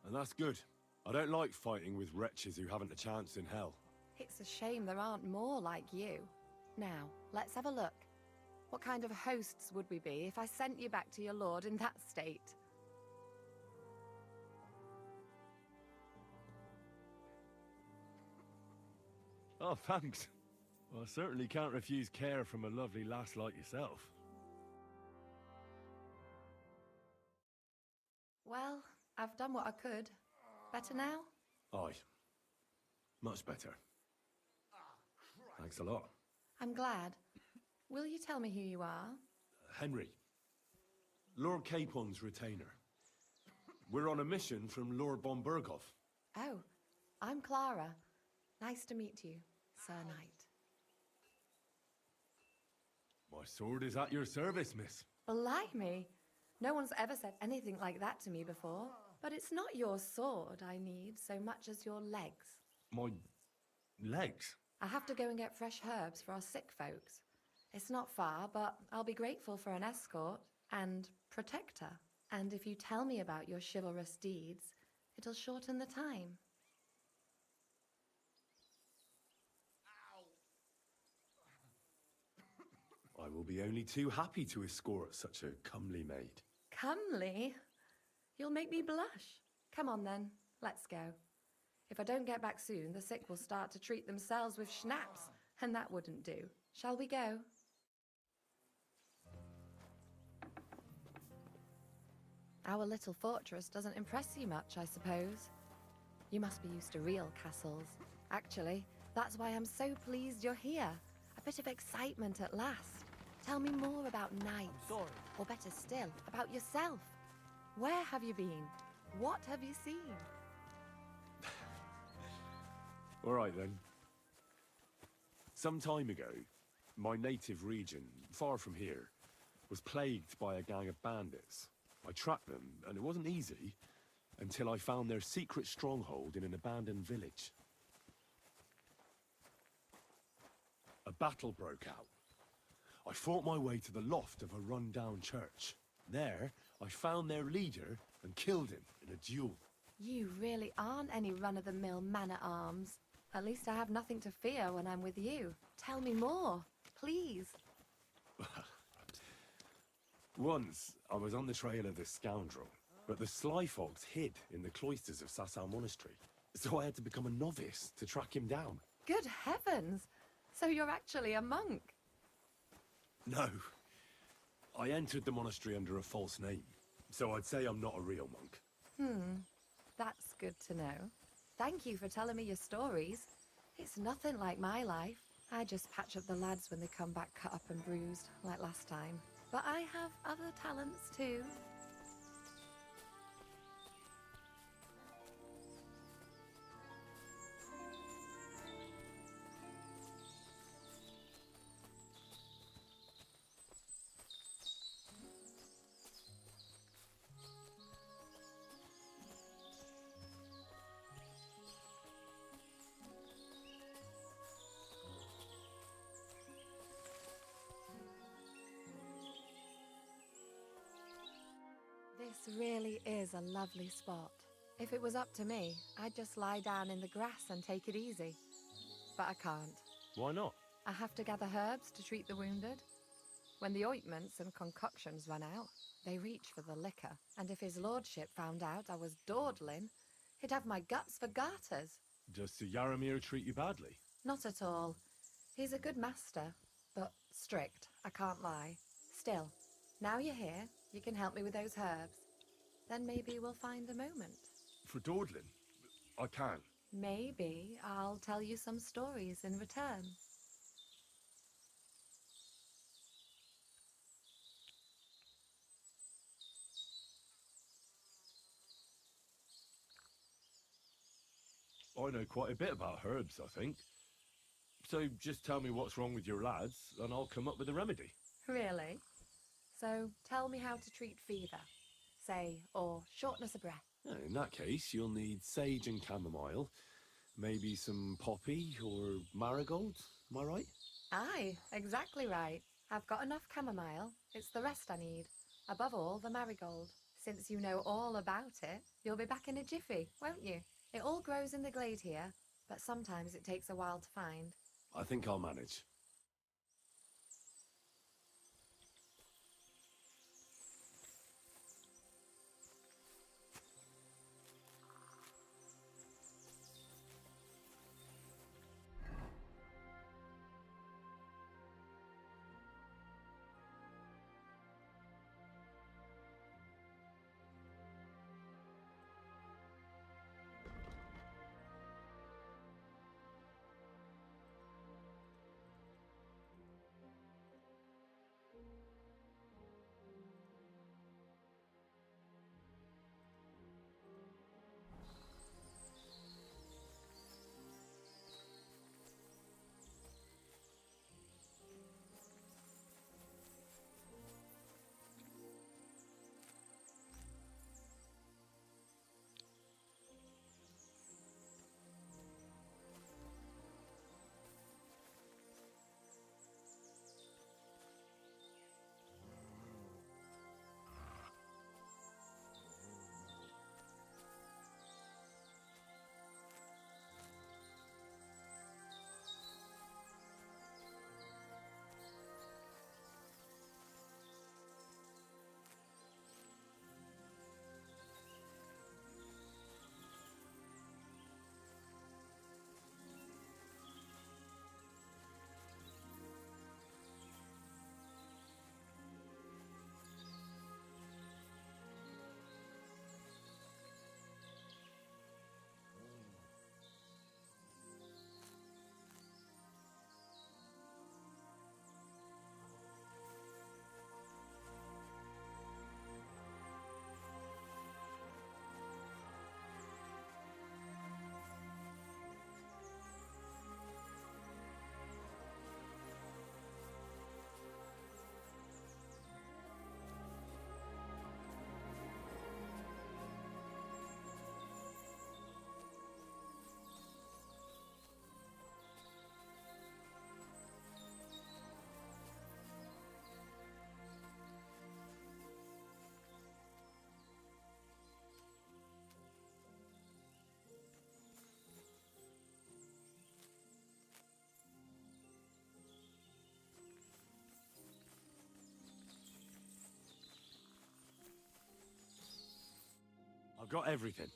And that's good. I don't like fighting with wretches who haven't a chance in hell. It's a shame there aren't more like you. Now, let's have a look. What kind of hosts would we be if I sent you back to your lord in that state? Oh, thanks. Well, I certainly can't refuse care from a lovely lass like yourself. Well, I've done what I could. Better now? Aye. Much better. Thanks a lot. I'm glad. Will you tell me who you are? Henry. Lord Capon's retainer. We're on a mission from Lord Bombergov. Oh, I'm Clara. Nice to meet you, Sir Knight. My sword is at your service, miss. Blimey! No one's ever said anything like that to me before. But it's not your sword I need so much as your legs. My legs? I have to go and get fresh herbs for our sick folks. It's not far, but I'll be grateful for an escort and protector. And if you tell me about your chivalrous deeds, it'll shorten the time. I will be only too happy to escort such a comely maid. Comely? You'll make me blush. Come on then, let's go. If I don't get back soon, the sick will start to treat themselves with schnapps, and that wouldn't do. Shall we go? Our little fortress doesn't impress you much, I suppose. You must be used to real castles. Actually, that's why I'm so pleased you're here. A bit of excitement at last. Tell me more about knights. Sorry. Or better still, about yourself. Where have you been? What have you seen? All right then. Some time ago, my native region, far from here, was plagued by a gang of bandits. I tracked them, and it wasn't easy, until I found their secret stronghold in an abandoned village. A battle broke out. I fought my way to the loft of a run-down church. There, I found their leader and killed him in a duel. You really aren't any run-of-the-mill man-at-arms. At least I have nothing to fear when I'm with you. Tell me more, please. Once, I was on the trail of this scoundrel, but the sly fox hid in the cloisters of Sasau Monastery. So I had to become a novice to track him down. Good heavens! So you're actually a monk? No. I entered the monastery under a false name, so I'd say I'm not a real monk. That's good to know. Thank you for telling me your stories. It's nothing like my life. I just patch up the lads when they come back cut up and bruised, like last time. But I have other talents too. This really is a lovely spot. If it was up to me, I'd just lie down in the grass and take it easy. But I can't. Why not? I have to gather herbs to treat the wounded. When the ointments and concoctions run out, they reach for the liquor. And if his lordship found out I was dawdling, he'd have my guts for garters. Does Sir Yaramir treat you badly? Not at all. He's a good master, but strict, I can't lie. Still, now you're here, you can help me with those herbs. Then maybe we'll find a moment. For dawdling? I can. Maybe I'll tell you some stories in return. I know quite a bit about herbs, I think. So just tell me what's wrong with your lads, and I'll come up with a remedy. Really? So tell me how to treat fever, say, or shortness of breath. In that case, you'll need sage and chamomile, maybe some poppy or marigold, am I right? Aye, exactly right. I've got enough chamomile. It's the rest I need. Above all, the marigold. Since you know all about it, you'll be back in a jiffy, won't you? It all grows in the glade here, but sometimes it takes a while to find. I think I'll manage. I've got everything.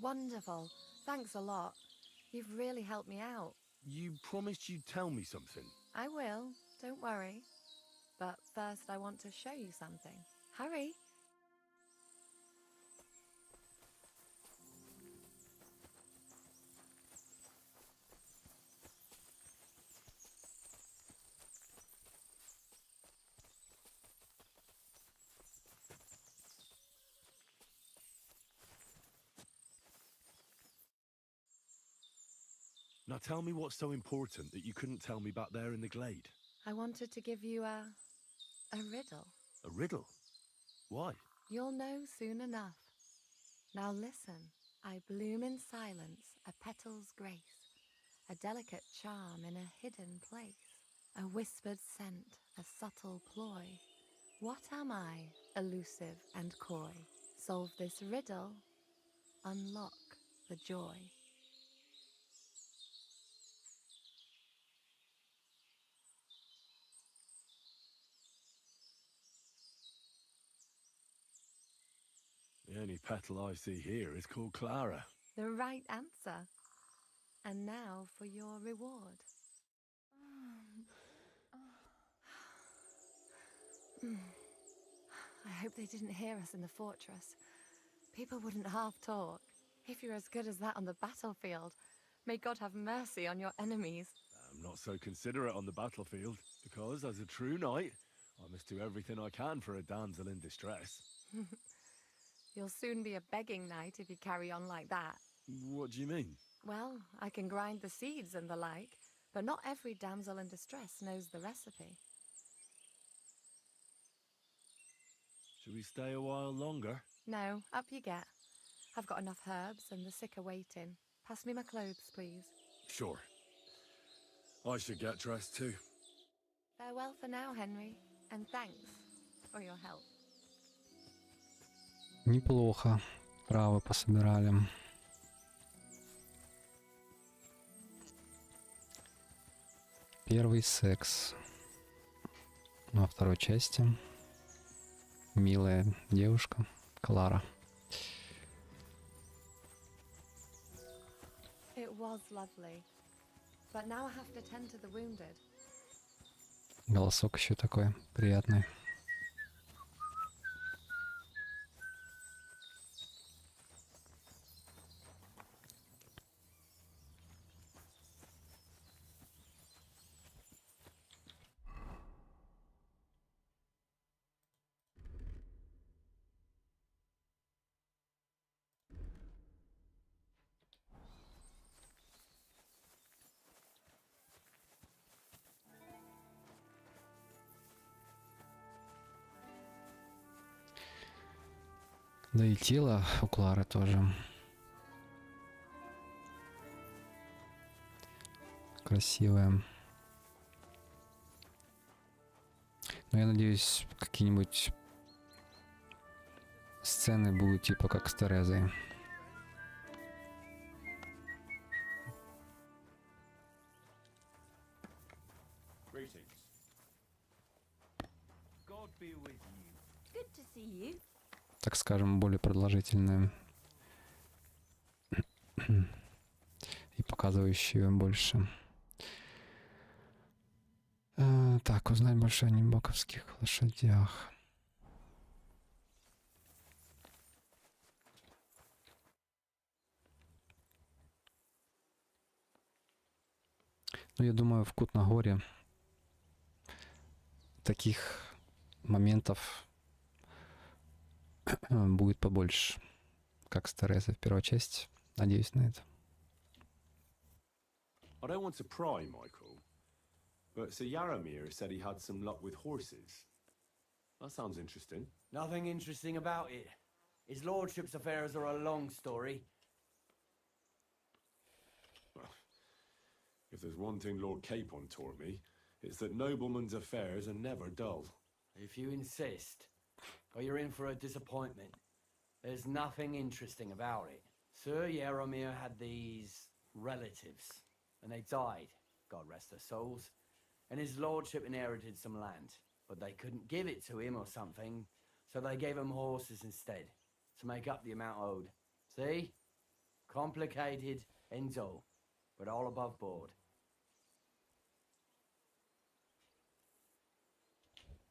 Wonderful. Thanks a lot. You've really helped me out. You promised you'd tell me something. I will, don't worry. But first I want to show you something. Hurry. Now tell me what's so important that you couldn't tell me back there in the glade. I wanted to give you a riddle. A riddle? Why? You'll know soon enough. Now listen. I bloom in silence, a petal's grace, a delicate charm in a hidden place, a whispered scent, a subtle ploy. What am I, elusive and coy? Solve this riddle, unlock the joy. The only petal I see here is called Clara. The right answer. And now for your reward. I hope they didn't hear us in the fortress. People wouldn't half talk. If you're as good as that on the battlefield, may God have mercy on your enemies. I'm not so considerate on the battlefield, because as a true knight, I must do everything I can for a damsel in distress. You'll soon be a begging knight if you carry on like that. What do you mean? Well, I can grind the seeds and the like, but not every damsel in distress knows the recipe. Should we stay a while longer? No, up you get. I've got enough herbs and the sick are waiting. Pass me my clothes, please. Sure. I should get dressed too. Farewell for now, Henry, and thanks for your help. Неплохо. Травы пособирали. Первый секс. Во второй части. Милая девушка. Клара. It was lovely, but now I have to tend to the wounded. Голосок еще такой приятный. Да и тело у Клары тоже красивое. Но я надеюсь, какие-нибудь сцены будут типа как с Терезой. Greetings. God be with you. Good to see you. Так скажем, более продолжительные и показывающие больше. Так, узнать больше о небоковских лошадях. Ну, я думаю, в Кутнагоре таких моментов будет побольше, как с Терезой в первой части. Надеюсь на это. I don't want to pry, Michael, but Sir Yaramir said he had some luck with horses. That sounds interesting. Nothing interesting about it. His lordship's affairs are a long story. If there's one thing Lord Capon taught me, it's that noblemen's affairs are never dull. If you insist, or you're in for a disappointment. There's nothing interesting about it. Sir Yaramir had these relatives, and they died, God rest their souls, and his lordship inherited some land, but they couldn't give it to him or something, so they gave him horses instead, to make up the amount owed. See? Complicated and all, but all above board.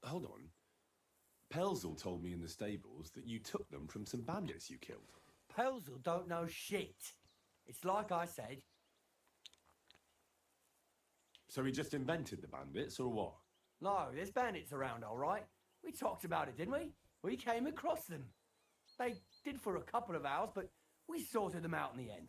Hold on. Pelzel told me in the stables that you took them from some bandits you killed. Pelzel don't know shit. It's like I said. So he just invented the bandits, or what? No, there's bandits around, all right. We talked about it, didn't we? We came across them. They did for a couple of hours, but we sorted them out in the end.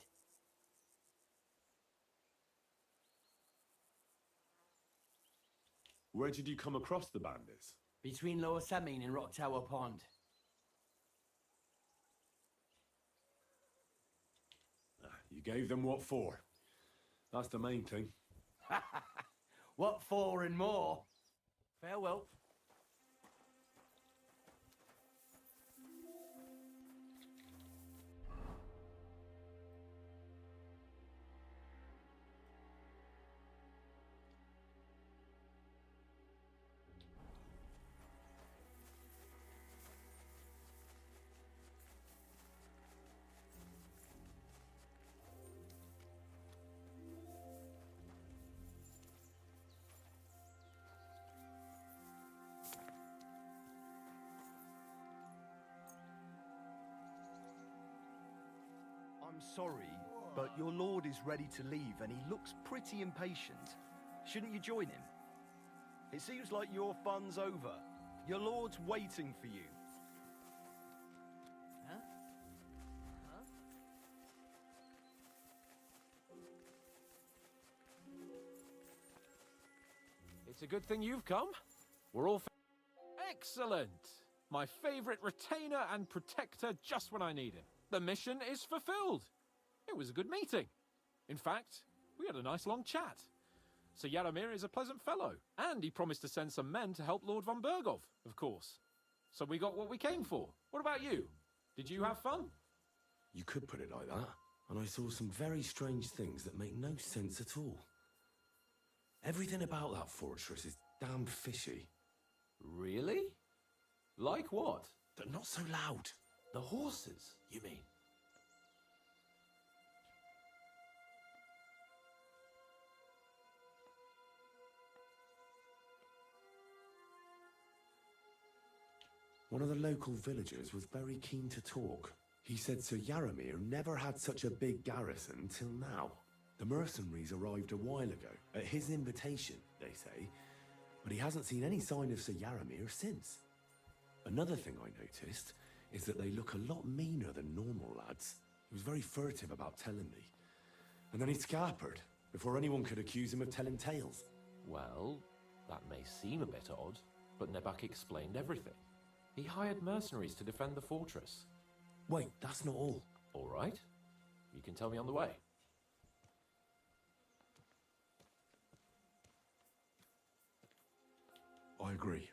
Where did you come across the bandits? Between Lower Samine and Rock Tower Pond. You gave them what for? That's the main thing. What for and more? Farewell. I'm sorry, but your lord is ready to leave and he looks pretty impatient. Shouldn't you join him? It seems like your fun's over. Your lord's waiting for you. Huh? It's a good thing you've come. We're all... Excellent! My favorite retainer and protector just when I need him. The mission is fulfilled. It was a good meeting. In fact, we had a nice long chat. Sir Yaromir is a pleasant fellow, and he promised to send some men to help Lord von Bergov, of course. So we got what we came for. What about you? Did you have fun? You could put it like that. And I saw some very strange things that make no sense at all. Everything about that fortress is damn fishy. Really? Like what? They're not so loud. The horses, you mean? One of the local villagers was very keen to talk. He said Sir Yaromir never had such a big garrison until now. The mercenaries arrived a while ago, at his invitation, they say, but he hasn't seen any sign of Sir Yaromir since. Another thing I noticed is that they look a lot meaner than normal lads. He was very furtive about telling me. And then he scarpered, before anyone could accuse him of telling tales. Well, that may seem a bit odd, but Nebak explained everything. He hired mercenaries to defend the fortress. Wait, that's not all. All right. You can tell me on the way. I agree.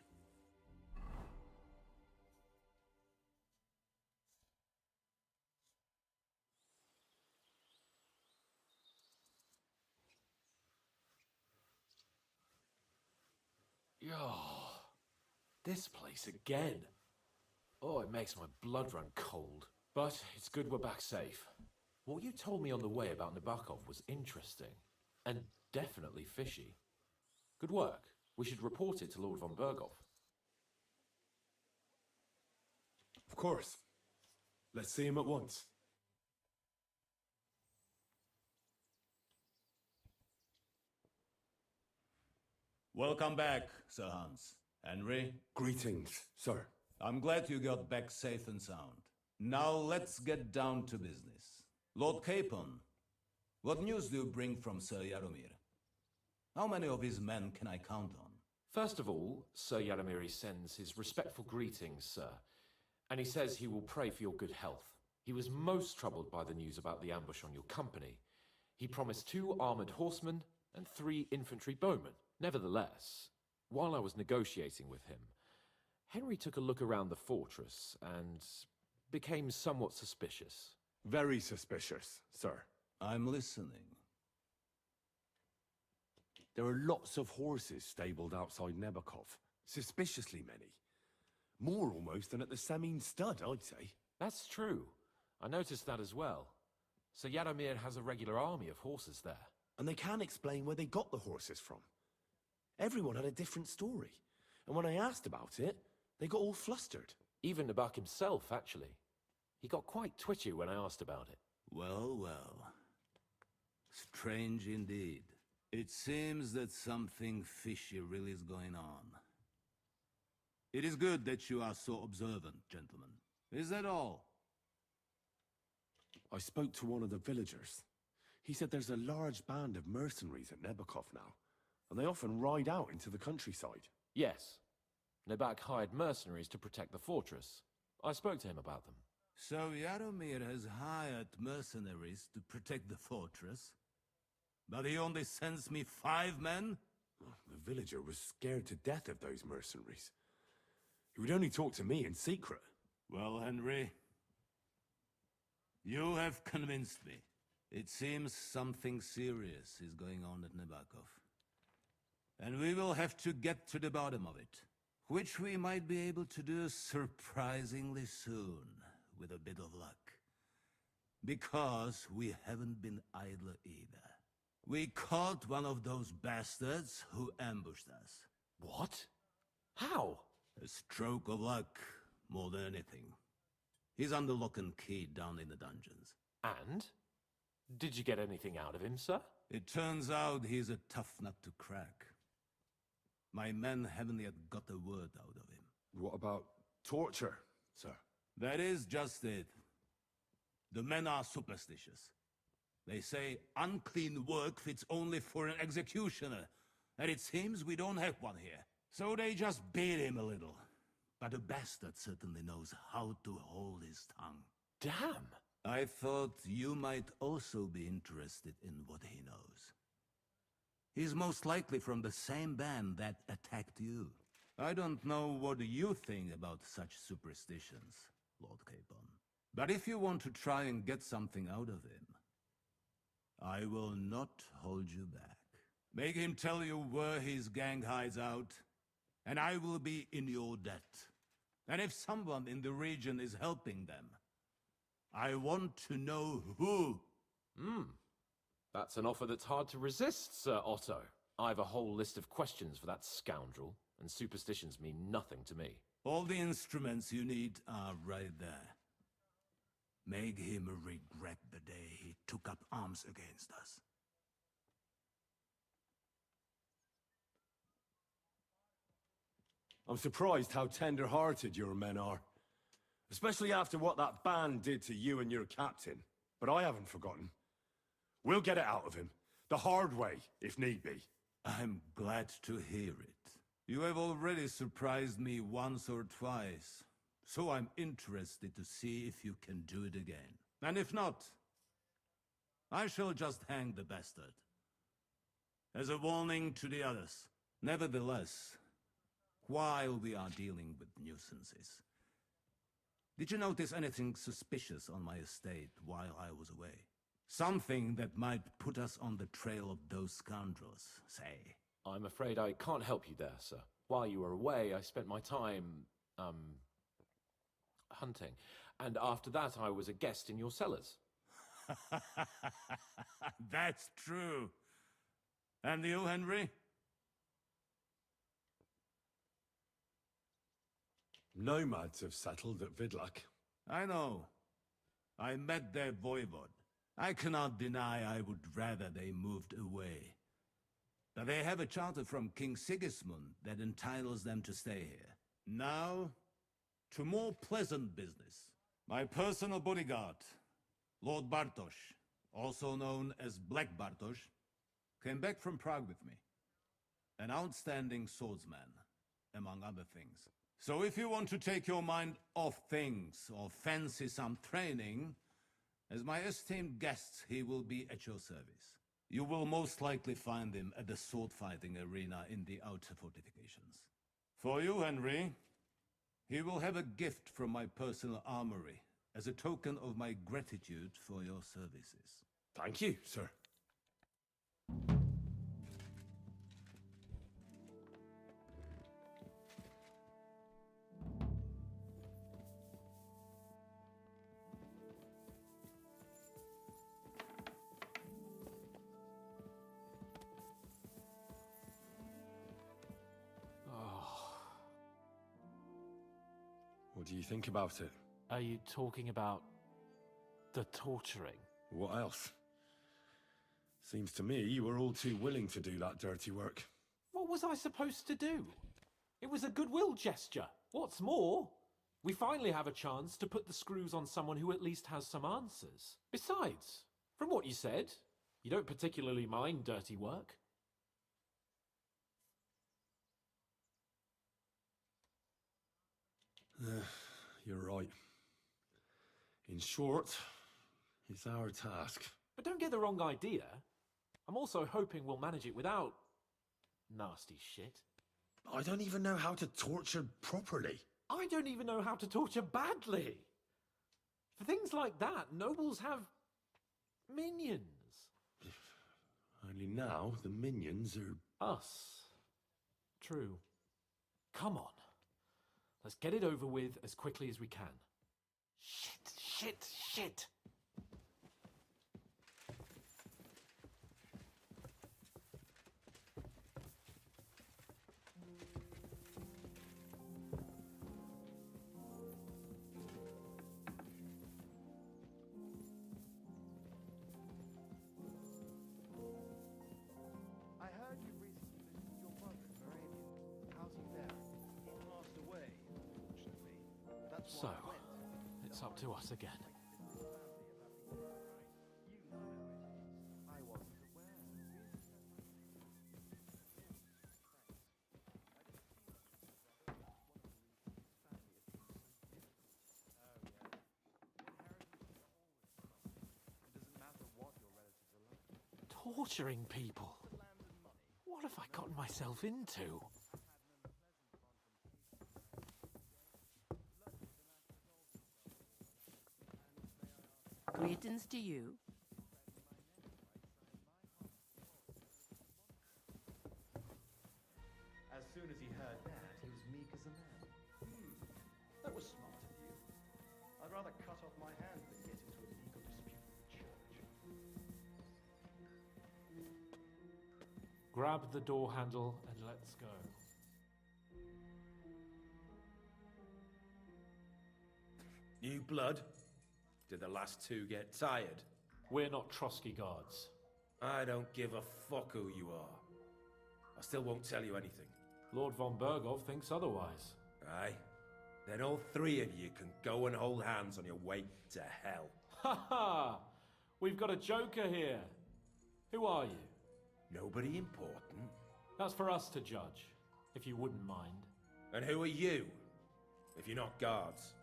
Oh, this place again. Oh, it makes my blood run cold. But it's good we're back safe. What you told me on the way about Nabokov was interesting. And definitely fishy. Good work. We should report it to Lord von Bergov. Of course. Let's see him at once. Welcome back, Sir Hans. Henry? Greetings, sir. I'm glad you got back safe and sound. Now let's get down to business. Lord Capon, what news do you bring from Sir Yaromir? How many of his men can I count on? First of all, Sir Yaromir sends his respectful greetings, sir. And he says he will pray for your good health. He was most troubled by the news about the ambush on your company. He promised 2 armored horsemen and 3 infantry bowmen. Nevertheless, while I was negotiating with him, Henry took a look around the fortress and became somewhat suspicious. Very suspicious, sir. I'm listening. There are lots of horses stabled outside Nebokov. Suspiciously many. More almost than at the Samin stud, I'd say. That's true. I noticed that as well. So Yaromir has a regular army of horses there. And they can't explain where they got the horses from. Everyone had a different story. And when I asked about it, they got all flustered. Even Nabak himself, actually. He got quite twitchy when I asked about it. Well, well. Strange indeed. It seems that something fishy really is going on. It is good that you are so observant, gentlemen. Is that all? I spoke to one of the villagers. He said there's a large band of mercenaries at Nebakov now, and they often ride out into the countryside. Yes. Nabak hired mercenaries to protect the fortress. I spoke to him about them. So Yaromir has hired mercenaries to protect the fortress? But he only sends me 5 men? The villager was scared to death of those mercenaries. He would only talk to me in secret. Well, Henry, you have convinced me. It seems something serious is going on at Nebakov. And we will have to get to the bottom of it, which we might be able to do surprisingly soon, with a bit of luck. Because we haven't been idle either. We caught one of those bastards who ambushed us. What? How? A stroke of luck, more than anything. He's under lock and key down in the dungeons. And? Did you get anything out of him, sir? It turns out he's a tough nut to crack. My men haven't yet got a word out of him. What about torture, sir? That is just it. The men are superstitious. They say unclean work fits only for an executioner, and it seems we don't have one here. So they just beat him a little. But the bastard certainly knows how to hold his tongue. Damn! I thought you might also be interested in what he knows. He's most likely from the same band that attacked you. I don't know what you think about such superstitions, Lord Capon. But if you want to try and get something out of him, I will not hold you back. Make him tell you where his gang hides out, and I will be in your debt. And if someone in the region is helping them, I want to know who. That's an offer that's hard to resist, Sir Otto. I have a whole list of questions for that scoundrel, and superstitions mean nothing to me. All the instruments you need are right there. Make him regret the day he took up arms against us. I'm surprised how tender-hearted your men are. Especially after what that band did to you and your captain. But I haven't forgotten. We'll get it out of him. The hard way, if need be. I'm glad to hear it. You have already surprised me once or twice. So I'm interested to see if you can do it again. And if not, I shall just hang the bastard. As a warning to the others. Nevertheless, while we are dealing with nuisances, did you notice anything suspicious on my estate while I was away? Something that might put us on the trail of those scoundrels, say. I'm afraid I can't help you there, sir. While you were away, I spent my time, hunting. And after that, I was a guest in your cellars. That's true. And you, Henry? Nomads have settled at Vidlak. I know. I met their voivod. I cannot deny I would rather they moved away. But they have a charter from King Sigismund that entitles them to stay here. Now, to more pleasant business. My personal bodyguard, Lord Bartosz, also known as Black Bartosz, came back from Prague with me. An outstanding swordsman, among other things. So if you want to take your mind off things or fancy some training, as my esteemed guest, he will be at your service. You will most likely find him at the sword-fighting arena in the outer fortifications. For you, Henry, he will have a gift from my personal armory as a token of my gratitude for your services. Thank you, sir. do you think about it? Are you talking about the torturing? What else? Seems to me you were all too willing to do that dirty work. What was I supposed to do? It was a goodwill gesture. What's more, we finally have a chance to put the screws on someone who at least has some answers. Besides, from what you said, you don't particularly mind dirty work. You're right. In short, it's our task. But don't get the wrong idea. I'm also hoping we'll manage it without nasty shit. I don't even know how to torture properly. I don't even know how to torture badly. For things like that, nobles have minions. Only now the minions are... Us. True. Come on. Let's get it over with as quickly as we can. Shit. I heard you recently visited your brother in Moravia. How's he faring? He passed away, unfortunately. That's So, why I went. it's up to us again. I wasn't aware. Torturing people. What have I gotten myself into? Greetings to you. As soon as he heard that, he was meek as a lamb. That was smart of you. I'd rather cut off my hand than get into a legal dispute with the church. Grab the door handle and let's go. New blood? Did the last two get tired? We're not Trotsky guards. I don't give a fuck who you are. I still won't tell you anything. Lord von Bergov thinks otherwise. Aye? Then all three of you can go and hold hands on your way to hell. Ha ha! We've got a joker here. Who are you? Nobody important. That's for us to judge, if you wouldn't mind. And who are you? If you're not guards.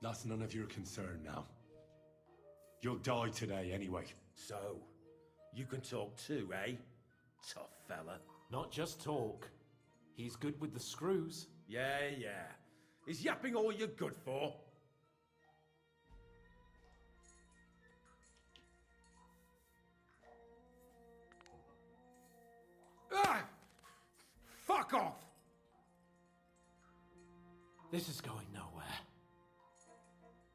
That's none of your concern now. You'll die today anyway. So, you can talk too, eh? Tough fella. Not just talk. He's good with the screws. Yeah. Is yapping all you're good for? Ah! Fuck off! This is going nowhere.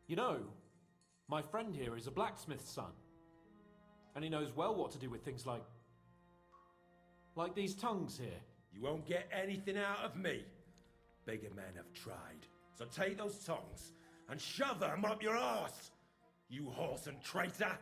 You know, my friend here is a blacksmith's son. And he knows well what to do with things like these tongues here. You won't get anything out of me. Bigger men have tried. So take those tongs and shove them up your arse, you horse and traitor!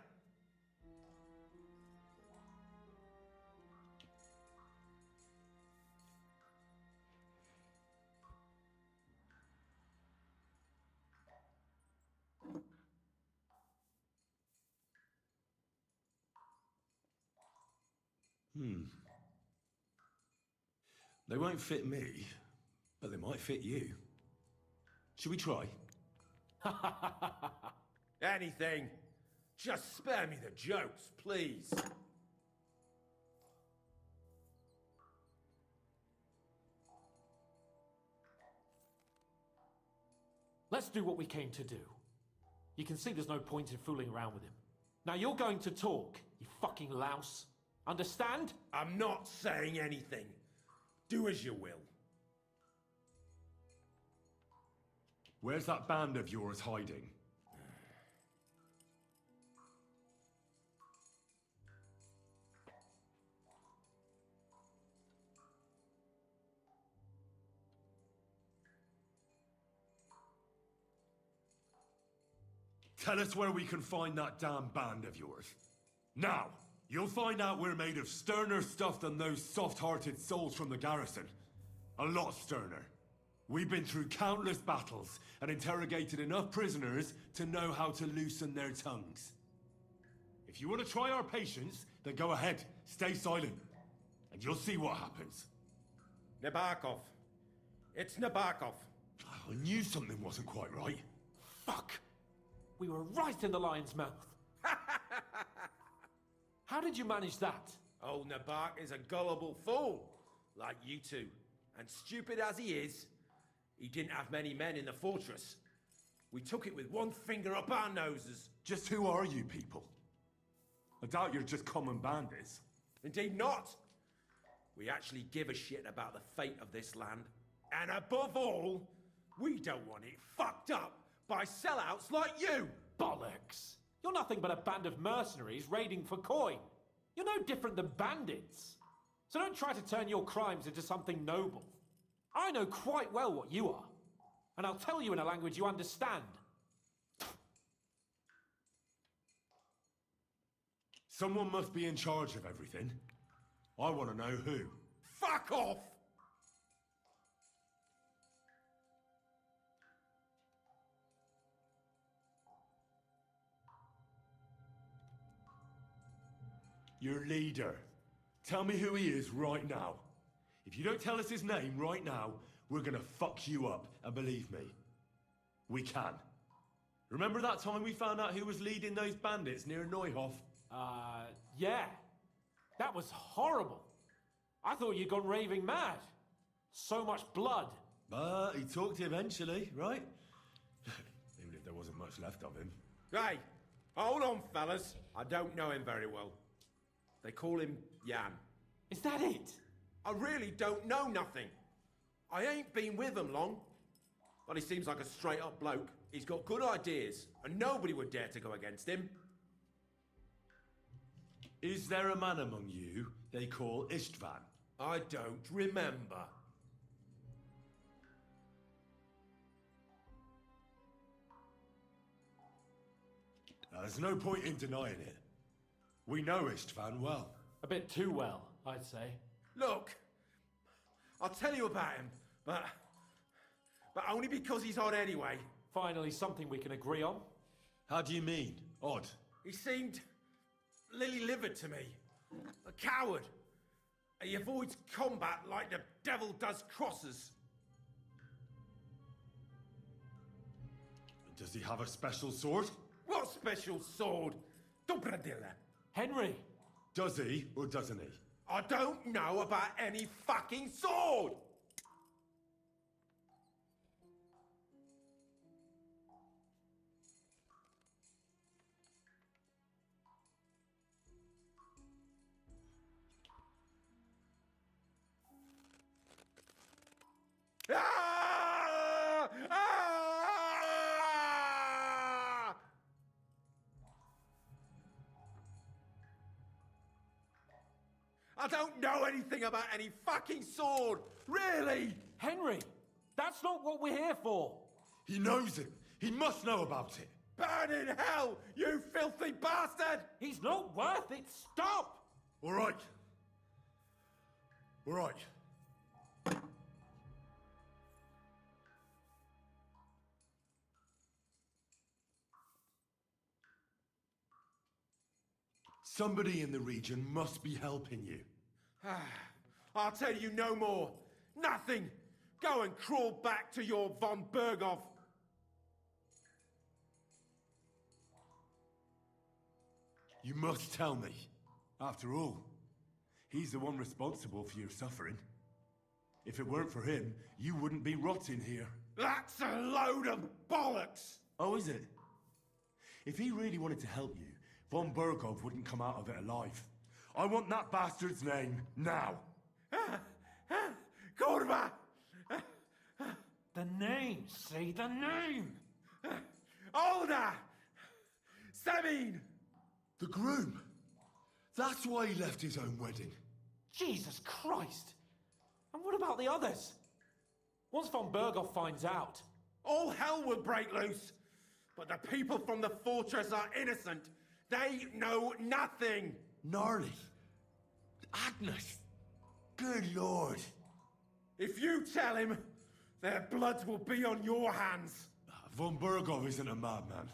They won't fit me, but they might fit you. Should we try? Anything. Just spare me the jokes, please. Let's do what we came to do. You can see there's no point in fooling around with him. Now you're going to talk, you fucking louse. Understand? I'm not saying anything. Do as you will. Where's that band of yours hiding? Tell us where we can find that damn band of yours. Now, you'll find out we're made of sterner stuff than those soft-hearted souls from the garrison. A lot sterner. We've been through countless battles and interrogated enough prisoners to know how to loosen their tongues. If you want to try our patience, then go ahead, stay silent, and you'll see what happens. Nabokov. It's Nabokov. I knew something wasn't quite right. Fuck! We were right in the lion's mouth. How did you manage that? Old Nabok is a gullible fool, like you two. And stupid as he is, he didn't have many men in the fortress. We took it with one finger up our noses. Just who are you people? I doubt you're just common bandits. Indeed not. We actually give a shit about the fate of this land. And above all, we don't want it fucked up by sellouts like you. Bollocks! You're nothing but a band of mercenaries raiding for coin. You're no different than bandits. So don't try to turn your crimes into something noble. I know quite well what you are. And I'll tell you in a language you understand. Someone must be in charge of everything. I want to know who. Fuck off! Your leader. Tell me who he is right now. If you don't tell us his name right now, we're gonna fuck you up, and believe me, we can. Remember that time we found out who was leading those bandits near Neuhof? Yeah. That was horrible. I thought you'd gone raving mad. So much blood. But he talked eventually, right? Even if there wasn't much left of him. Hey, hold on, fellas. I don't know him very well. They call him Jan. Is that it? I really don't know nothing. I ain't been with him long. But he seems like a straight-up bloke. He's got good ideas, and nobody would dare to go against him. Is there a man among you they call Istvan? I don't remember. There's no point in denying it. We know Istvan well. A bit too well, I'd say. Look, I'll tell you about him, but only because he's odd anyway. Finally, something we can agree on. How do you mean, odd? He seemed lily-livered to me. A coward. He avoids combat like the devil does crosses. Does he have a special sword? What special sword? Dobradilla. Henry! Does he or doesn't he? I don't know about any fucking sword! Ah! Ah! I don't know anything about any fucking sword! Really? Henry! That's not what we're here for! He knows it! He must know about it! Burn in hell, you filthy bastard! He's not worth it! Stop! All right. All right. Somebody in the region must be helping you. I'll tell you no more. Nothing. Go and crawl back to your von Berghoff. You must tell me. After all, he's the one responsible for your suffering. If it weren't for him, you wouldn't be rotting here. That's a load of bollocks! Oh, is it? If he really wanted to help you, von Berghoff wouldn't come out of it alive. I want that bastard's name, now! Kurva! The name! Say the name! Olda! Sabine! The groom! That's why he left his own wedding. Jesus Christ! And what about the others? Once von Berghoff finds out... all hell will break loose! But the people from the fortress are innocent. They know nothing. Gnarly. Agnes. Good lord. If you tell him, their blood will be on your hands. Von Bergov isn't a madman.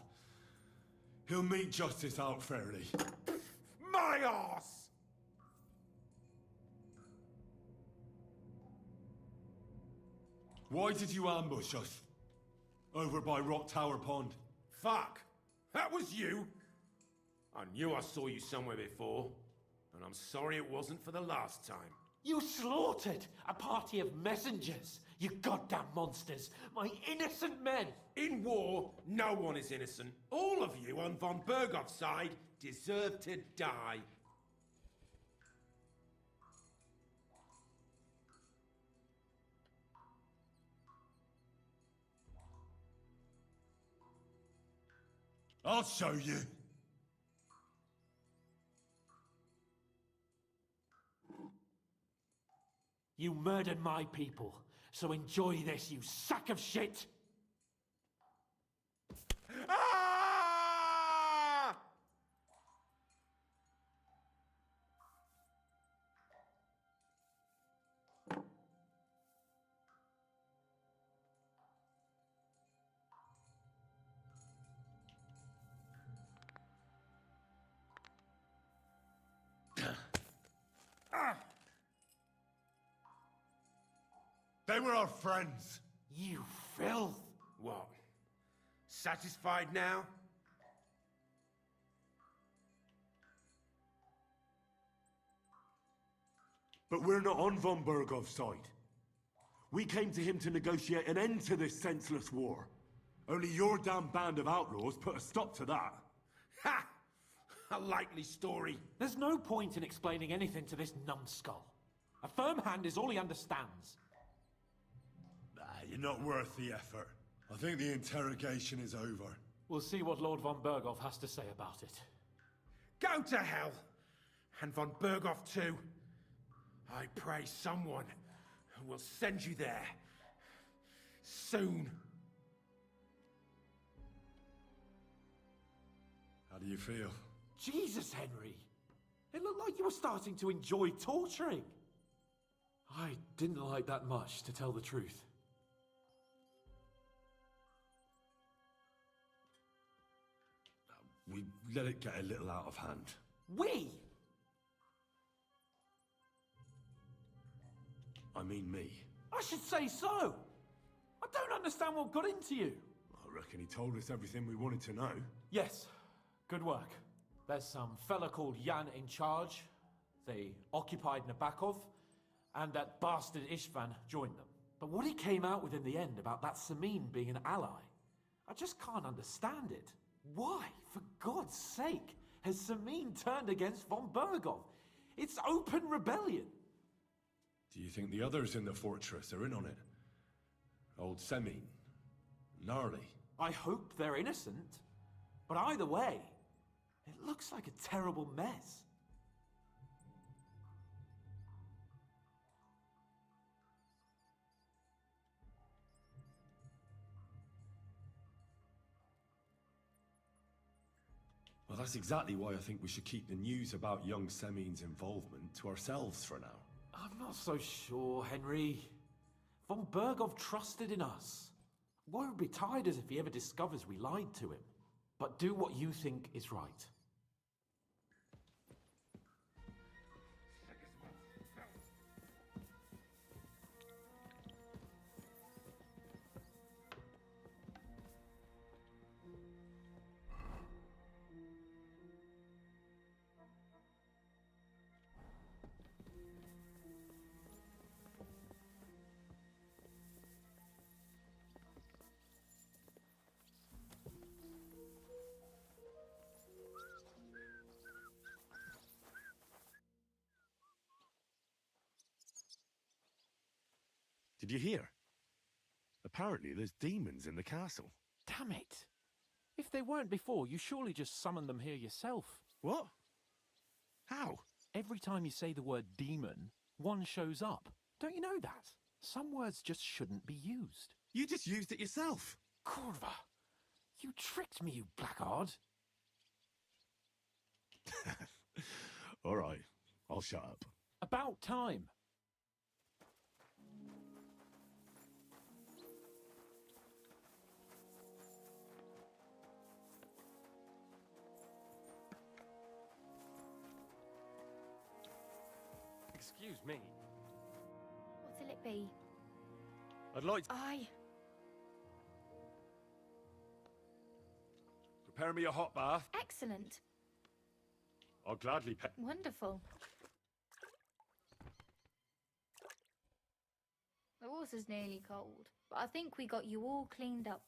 He'll mete justice out fairly. My arse! Why did you ambush us? Over by Rock Tower Pond. Fuck! That was you! I knew I saw you somewhere before, and I'm sorry it wasn't for the last time. You slaughtered a party of messengers, you goddamn monsters. My innocent men. In war, no one is innocent. All of you on von Bergov's side deserve to die. I'll show you. You murdered my people, so enjoy this, you sack of shit! Ah! They were our friends. You filth! What? Satisfied now? But we're not on von Bergov's side. We came to him to negotiate an end to this senseless war. Only your damn band of outlaws put a stop to that. Ha! A likely story. There's no point in explaining anything to this numbskull. A firm hand is all he understands. You're not worth the effort. I think the interrogation is over. We'll see what Lord von Bergov has to say about it. Go to hell! And von Bergov too. I pray someone will send you there. Soon. How do you feel? Jesus, Henry! It looked like you were starting to enjoy torturing. I didn't like that much, to tell the truth. We let it get a little out of hand. We? I mean me. I should say so. I don't understand what got into you. I reckon he told us everything we wanted to know. Yes, good work. There's some fella called Jan in charge. They occupied Nabokov, and that bastard Istvan joined them. But what he came out with in the end about that Samin being an ally, I just can't understand it. Why, for God's sake, has Samin turned against von Bergov? It's open rebellion. Do you think the others in the fortress are in on it? Old Semin, Gnarly. I hope they're innocent. But either way, it looks like a terrible mess. Well, that's exactly why I think we should keep the news about young Semin's involvement to ourselves for now. I'm not so sure, Henry. Von Bergov trusted in us. Won't be tired as if he ever discovers we lied to him. But do what you think is right. Did you hear? Apparently there's demons in the castle. Damn it! If they weren't before, you surely just summoned them here yourself. What? How? Every time you say the word demon, one shows up. Don't you know that? Some words just shouldn't be used. You just used it yourself. Kurva! You tricked me, you blackguard. All right, I'll shut up. About time. Excuse me. What'll it be? I'd like to Aye. prepare me a hot bath. Excellent. I'll gladly pay. Wonderful. The water's nearly cold, but I think we got you all cleaned up.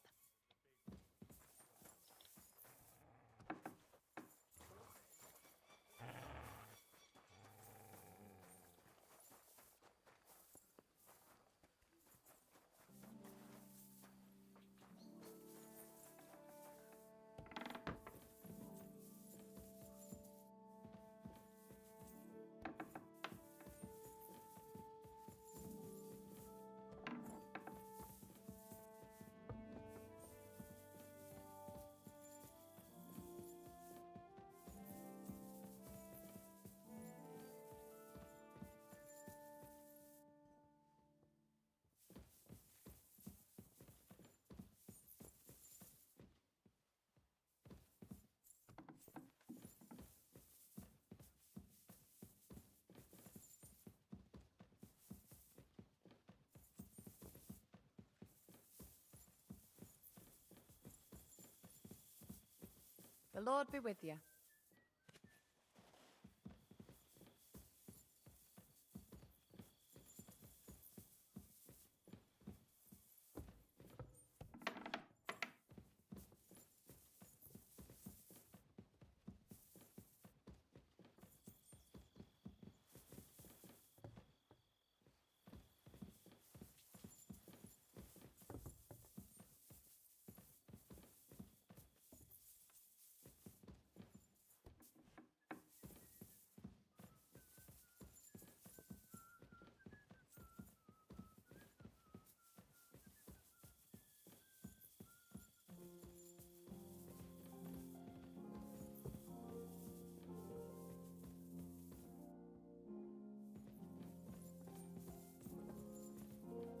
The Lord be with you.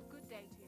Good day to you.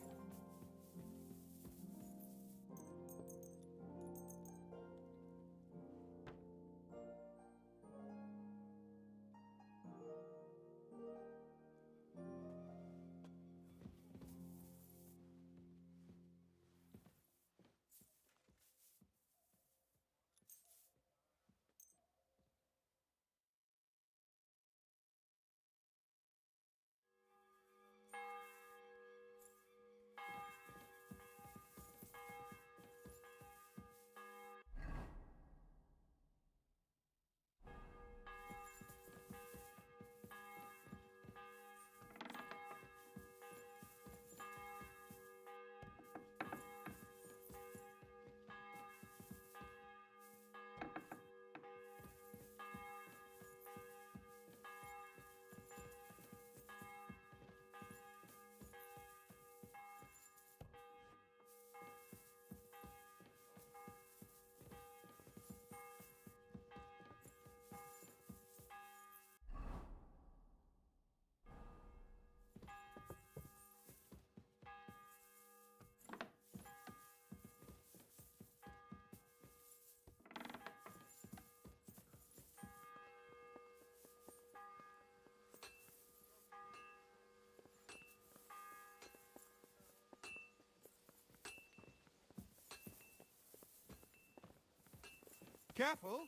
Careful!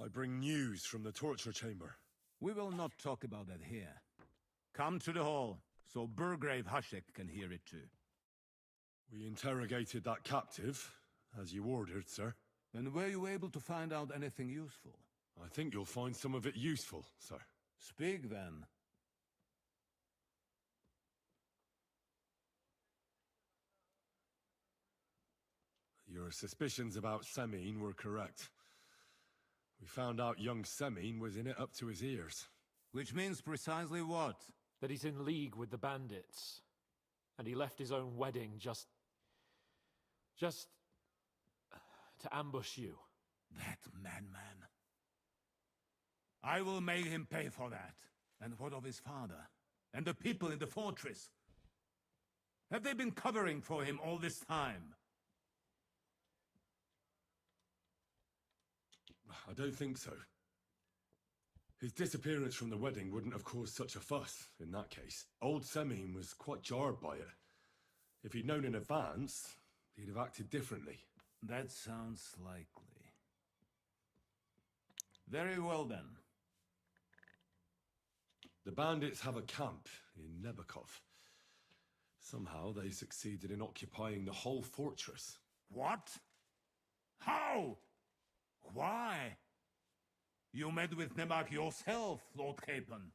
I bring news from the torture chamber. We will not talk about that here. Come to the hall, so Burgrave Hashek can hear it too. We interrogated that captive, as you ordered, sir. And were you able to find out anything useful? I think you'll find some of it useful, sir. Speak then. Your suspicions about Semine were correct. We found out young Semine was in it up to his ears. Which means precisely what? That he's in league with the bandits. And he left his own wedding just to ambush you. That madman. I will make him pay for that. And what of his father? And the people in the fortress? Have they been covering for him all this time? I don't think so. His disappearance from the wedding wouldn't have caused such a fuss, in that case. Old Semine was quite jarred by it. If he'd known in advance, he'd have acted differently. That sounds likely. Very well then. The bandits have a camp in Nebakov. Somehow they succeeded in occupying the whole fortress. What? How? Why? You met with Nemak yourself, Lord Capon.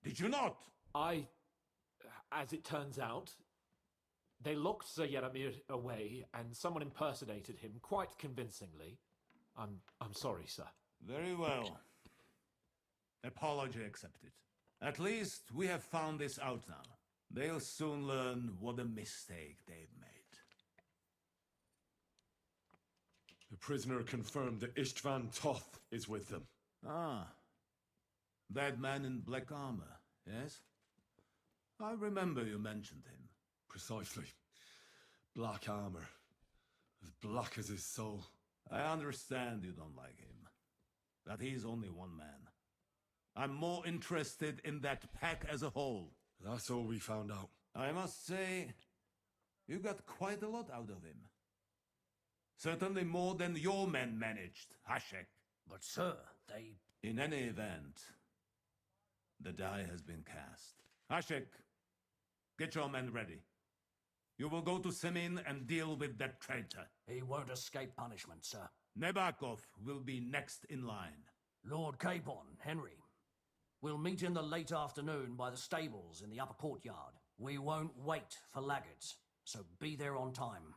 Did you not? As it turns out, they locked Sir Yaramir away and someone impersonated him quite convincingly. I'm sorry, sir. Very well. Apology accepted. At least we have found this out now. They'll soon learn what a mistake they've made. The prisoner confirmed that Istvan Toth is with them. Ah. That man in black armor, yes? I remember you mentioned him. Precisely. Black armor. As black as his soul. I understand you don't like him. But he's only one man. I'm more interested in that pack as a whole. That's all we found out. I must say, you got quite a lot out of him. Certainly more than your men managed, Hashek. But sir, they... In any event, the die has been cast. Hashek, get your men ready. You will go to Semine and deal with that traitor. He won't escape punishment, sir. Nebakov will be next in line. Lord Capon, Henry. We'll meet in the late afternoon by the stables in the upper courtyard. We won't wait for laggards, so be there on time.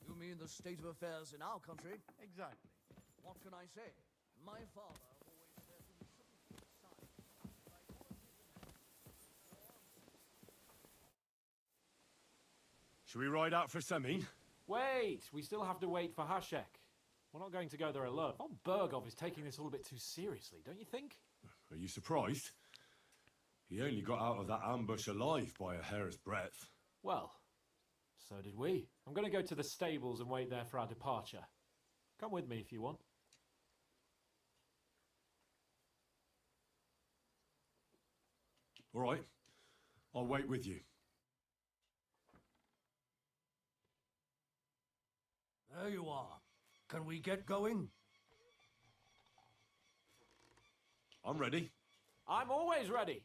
You mean the state of affairs in our country? Exactly. What can I say? My father always said to me something aside. Shall we ride out for Semine? Wait! We still have to wait for Hashek. We're not going to go there alone. Von Bergov is taking this all a bit too seriously, don't you think? Are you surprised? He only got out of that ambush alive by a hair's breadth. Well, so did we. I'm going to go to the stables and wait there for our departure. Come with me if you want. All right. I'll wait with you. There you are. Can we get going? I'm ready. I'm always ready.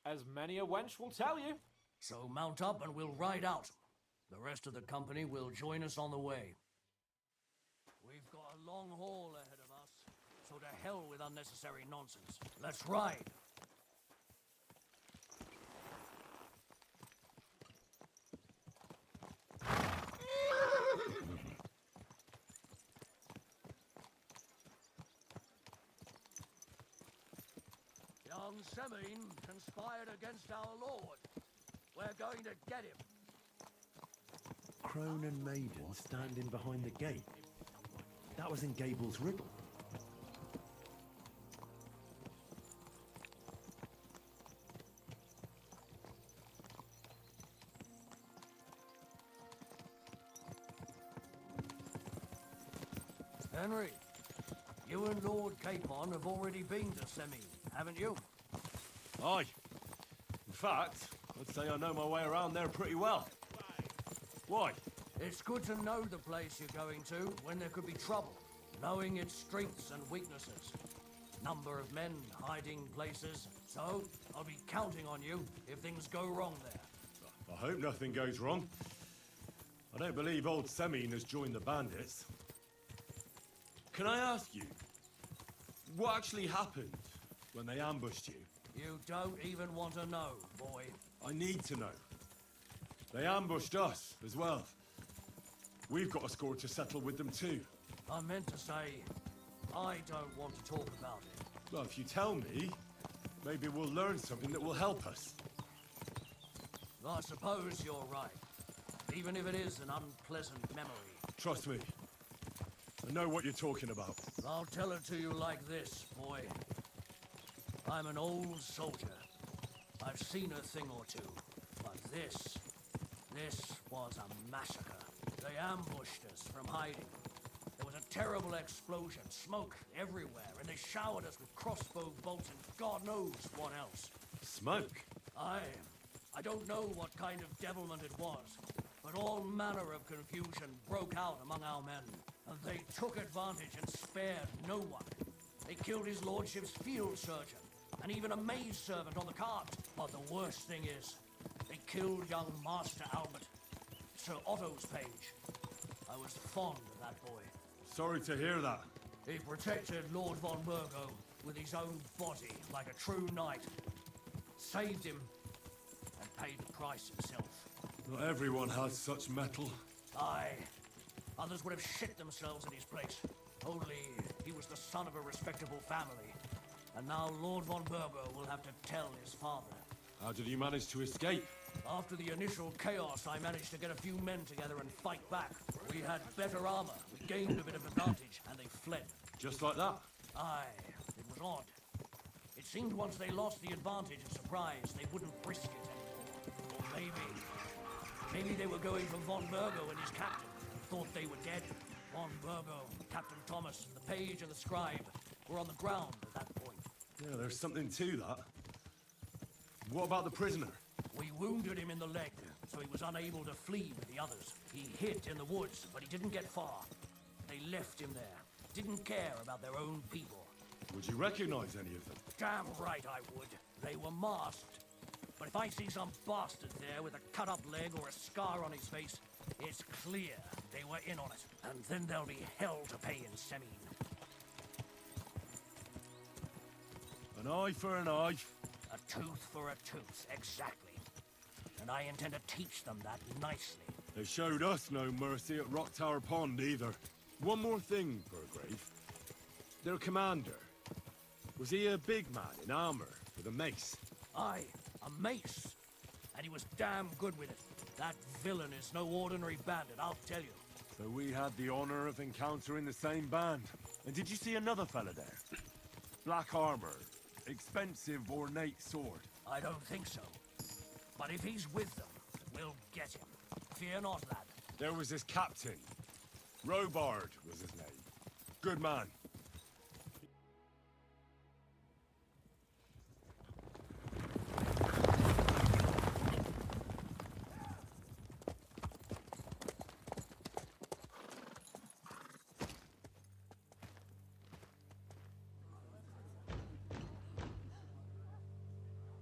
As many a wench will tell you. So mount up and we'll ride out. The rest of the company will join us on the way. We've got a long haul ahead of us, so to hell with unnecessary nonsense. Let's ride! Young Semine conspired against our lord. We're going to get him. Crone and Maiden standing behind the gate. That was in Gable's riddle. Henry, you and Lord Capon have already been to Semine, haven't you? Aye. In fact, I'd say I know my way around there pretty well. Why? It's good to know the place you're going to when there could be trouble, knowing its strengths and weaknesses. Number of men, hiding places. So, I'll be counting on you if things go wrong there. I hope nothing goes wrong. I don't believe old Semine has joined the bandits. Can I ask you, what actually happened when they ambushed you? You don't even want to know, boy. I need to know. They ambushed us as well. We've got a score to settle with them too. I meant to say, I don't want to talk about it. Well, if you tell me, maybe we'll learn something that will help us. I suppose you're right. Even if it is an unpleasant memory. Trust me. I know what you're talking about. I'll tell it to you like this, boy. I'm an old soldier. I've seen a thing or two. But this was a massacre. They ambushed us from hiding. There was a terrible explosion, smoke everywhere, and they showered us with crossbow bolts and God knows what else. Smoke? I don't know what kind of devilment it was, but all manner of confusion broke out among our men, and they took advantage and spared no one. They killed his lordship's field surgeon, and even a maid servant on the cart. But the worst thing is, they killed young Master Albert, Sir Otto's page. I was fond of that boy. Sorry to hear that. He protected Lord von Burgo with his own body like a true knight. Saved him and paid the price himself. Not everyone has such metal. Aye. Others would have shit themselves in his place. Only he was the son of a respectable family. And now Lord von Burgo will have to tell his father. How did you manage to escape? After the initial chaos, I managed to get a few men together and fight back. We had better armor, we gained a bit of advantage, and they fled. Just like that? Aye, it was odd. It seemed once they lost the advantage and surprise, they wouldn't risk it anymore. Maybe they were going for von Burgo and his captain, and thought they were dead. Von Burgo, Captain Thomas, the page and the scribe were on the ground at that point. Yeah, there's something to that. What about the prisoner? We wounded him in the leg, so he was unable to flee with the others. He hid in the woods, but he didn't get far. They left him there. Didn't care about their own people. Would you recognize any of them? Damn right I would. They were masked. But if I see some bastard there with a cut-up leg or a scar on his face, it's clear they were in on it. And then there'll be hell to pay in Semine. An eye for an eye. A tooth for a tooth, exactly. And I intend to teach them that nicely. They showed us no mercy at Rock Tower Pond either. One more thing, Burgrave. Their commander. Was he a big man in armor with a mace? Aye, a mace. And he was damn good with it. That villain is no ordinary bandit, I'll tell you. So we had the honor of encountering the same band. And did you see another fella there? Black armor, expensive ornate sword. I don't think so. But if he's with them, we'll get him. Fear not, lad. There was his captain. Robard was his name. Good man.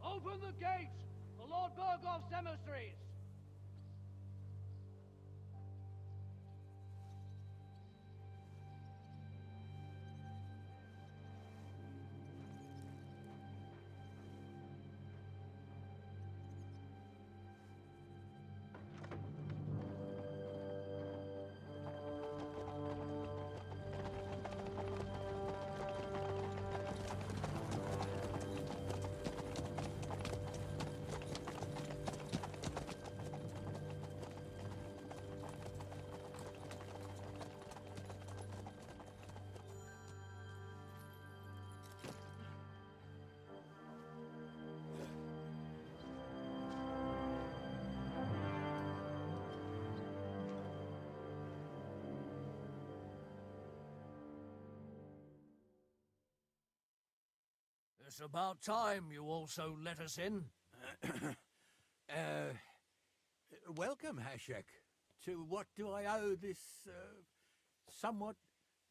Open the gates! The Lord Burgoff's emissaries! It's about time you also let us in. Welcome, Hashek. To what do I owe this, somewhat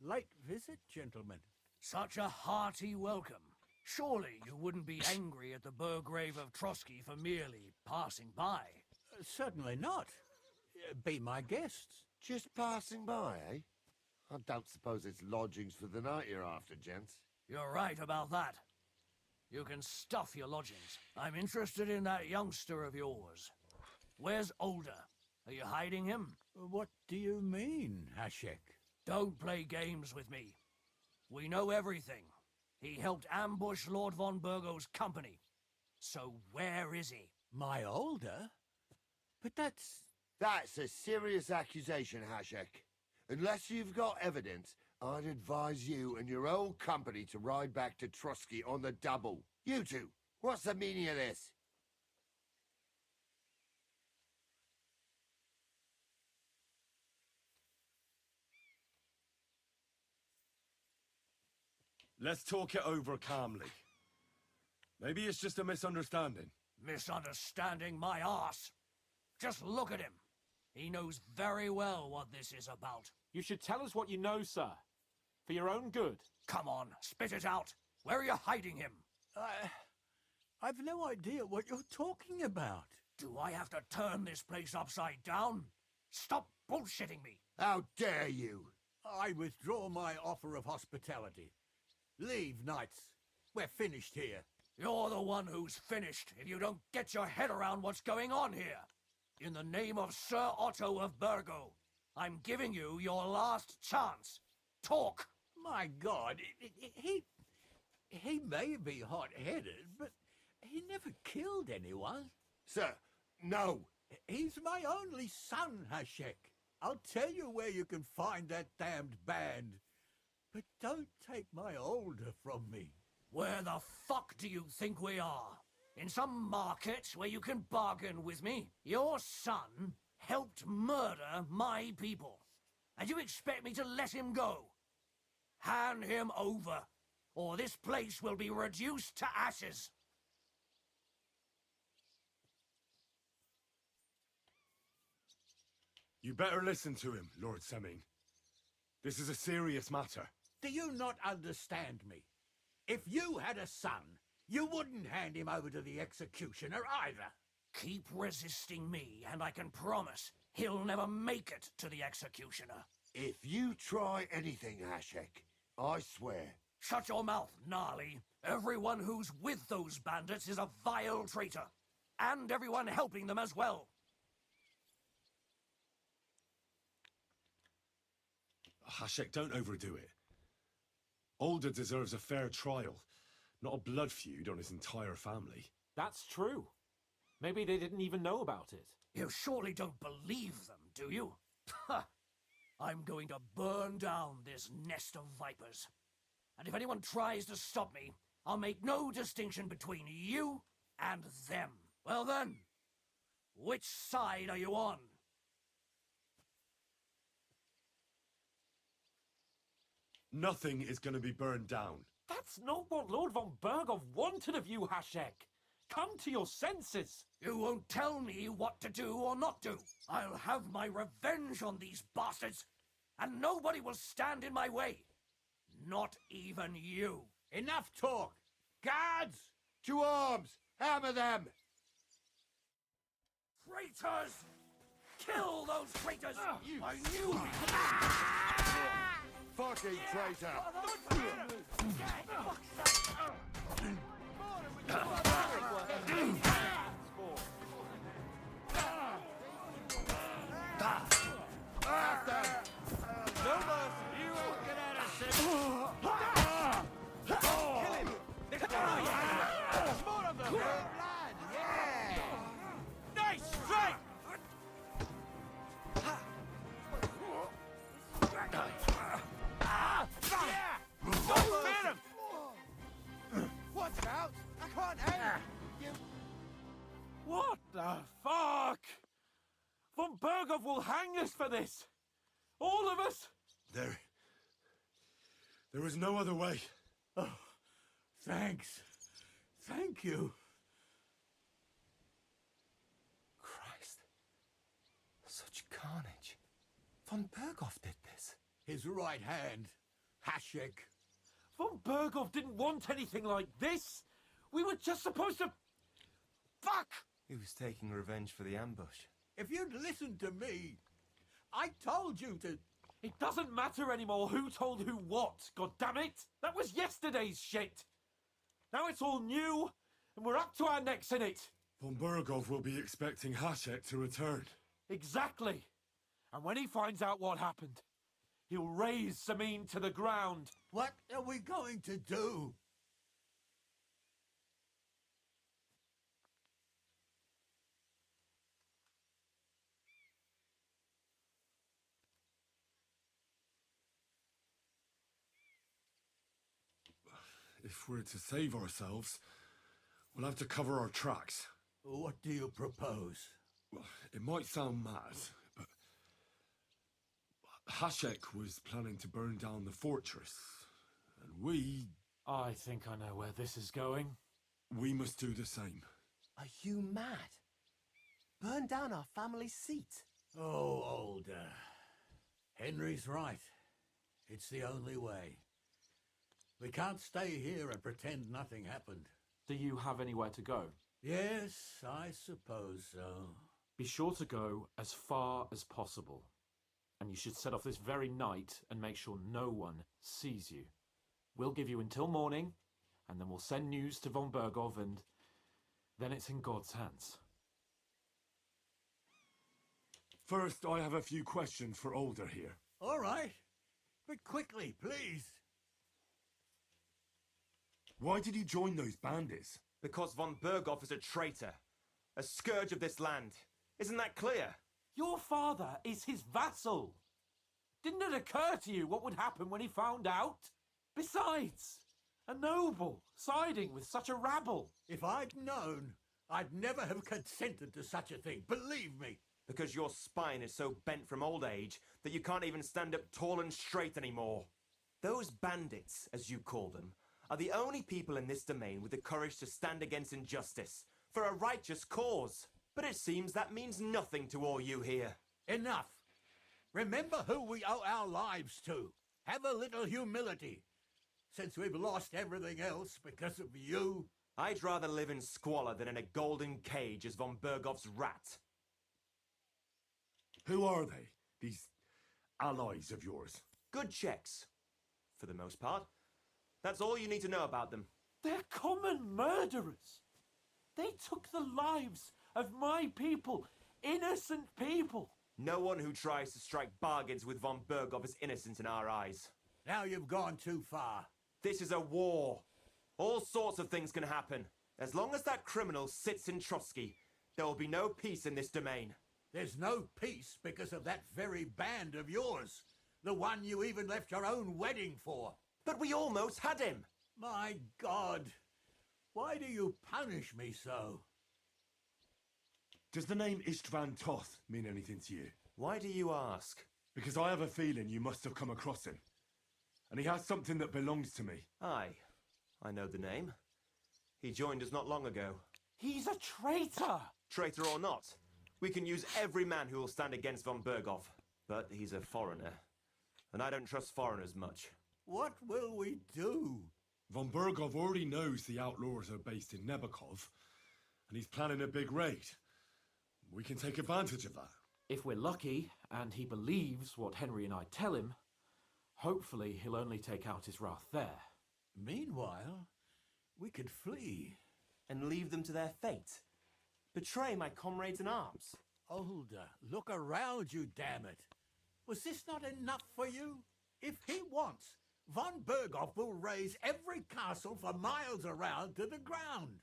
late visit, gentlemen? Such a hearty welcome. Surely you wouldn't be angry at the Burgrave of Trotsky for merely passing by? Certainly not. Be my guests. Just passing by, eh? I don't suppose it's lodgings for the night you're after, gents. You're right about that. You can stuff your lodgings. I'm interested in that youngster of yours. Where's Older? Are you hiding him? What do you mean, Hashek? Don't play games with me. We know everything. He helped ambush Lord von Burgo's company. So where is he? My Older? But that's... That's a serious accusation, Hashek. Unless you've got evidence, I'd advise you and your old company to ride back to Trotsky on the double. You two, what's the meaning of this? Let's talk it over calmly. Maybe it's just a misunderstanding. Misunderstanding my arse. Just look at him. He knows very well what this is about. You should tell us what you know, sir. For your own good. Come on, spit it out. Where are you hiding him? I've no idea what you're talking about. Do I have to turn this place upside down? Stop bullshitting me. How dare you? I withdraw my offer of hospitality. Leave, knights. We're finished here. You're the one who's finished if you don't get your head around what's going on here. In the name of Sir Otto of Burgo, I'm giving you your last chance. Talk! My God, he may be hot-headed, but he never killed anyone. Sir, no. He's my only son, Hashek. I'll tell you where you can find that damned band. But don't take my Older from me. Where the fuck do you think we are? In some market where you can bargain with me? Your son helped murder my people. And you expect me to let him go? Hand him over, or this place will be reduced to ashes. You better listen to him, Lord Semming. This is a serious matter. Do you not understand me? If you had a son, you wouldn't hand him over to the executioner either. Keep resisting me, and I can promise he'll never make it to the executioner. If you try anything, Hashek, I swear. Shut your mouth, Gnarly. Everyone who's with those bandits is a vile traitor. And everyone helping them as well. Hashek, don't overdo it. Older deserves a fair trial, not a blood feud on his entire family. That's true. Maybe they didn't even know about it. You surely don't believe them, do you? Ha! I'm going to burn down this nest of vipers. And if anyone tries to stop me, I'll make no distinction between you and them. Well then, which side are you on? Nothing is going to be burned down. That's not what Lord von Burgov wanted of you, Hashek. Come to your senses. You won't tell me what to do or not do. I'll have my revenge on these bastards, and nobody will stand in my way. Not even you. Enough talk! Guards! To arms! Hammer them! Traitors! Kill those traitors! I knew we could... Fucking traitor! What the fuck? Von Burgov will hang us for this. All of us. There is no other way. Oh, thanks. Thank you. Christ. Such carnage. Von Berghoff did this. His right hand, Hashek. Von Berghoff didn't want anything like this. We were just supposed to... Fuck! He was taking revenge for the ambush. If you'd listened to me, I told you to... It doesn't matter anymore who told who what, goddammit! That was yesterday's shit! Now it's all new, and we're up to our necks in it! Von Berghoff will be expecting Hashek to return. Exactly! And when he finds out what happened, he'll raise Samin to the ground. What are we going to do? If we're to save ourselves, we'll have to cover our tracks. What do you propose? Well, it might sound mad, but Hashek was planning to burn down the fortress, and we... I think I know where this is going. We must do the same. Are you mad? Burn down our family seat. Oh, Older. Henry's right. It's the only way. We can't stay here and pretend nothing happened. Do you have anywhere to go? Yes, I suppose so. Be sure to go as far as possible. And you should set off this very night and make sure no one sees you. We'll give you until morning, and then we'll send news to von Berghoff, and then it's in God's hands. First, I have a few questions for Older here. All right. But quickly, please. Why did you join those bandits? Because von Berghoff is a traitor. A scourge of this land. Isn't that clear? Your father is his vassal. Didn't it occur to you what would happen when he found out? Besides, a noble siding with such a rabble. If I'd known, I'd never have consented to such a thing, believe me. Because your spine is so bent from old age that you can't even stand up tall and straight anymore. Those bandits, as you call them, are the only people in this domain with the courage to stand against injustice, for a righteous cause. But it seems that means nothing to all you here. Enough. Remember who we owe our lives to. Have a little humility. Since we've lost everything else because of you. I'd rather live in squalor than in a golden cage as von Berghoff's rat. Who are they, these allies of yours? Good checks, for the most part. That's all you need to know about them. They're common murderers. They took the lives of my people, innocent people. No one who tries to strike bargains with von Berghoff is innocent in our eyes. Now you've gone too far. This is a war. All sorts of things can happen. As long as that criminal sits in Trotsky, there will be no peace in this domain. There's no peace because of that very band of yours. The one you even left your own wedding for. But we almost had him. My God. Why do you punish me so? Does the name Istvan Toth mean anything to you? Why do you ask? Because I have a feeling you must have come across him. And he has something that belongs to me. Aye, I know the name. He joined us not long ago. He's a traitor! Traitor or not, we can use every man who will stand against von Berghoff. But he's a foreigner, and I don't trust foreigners much. What will we do? Von Berghoff already knows the outlaws are based in Nebakov, and he's planning a big raid. We can take advantage of that. If we're lucky, and he believes what Henry and I tell him, hopefully he'll only take out his wrath there. Meanwhile, we could flee. And leave them to their fate. Betray my comrades in arms. Older, look around you, damn it. Was this not enough for you? If he wants, von Berghoff will raise every castle for miles around to the ground.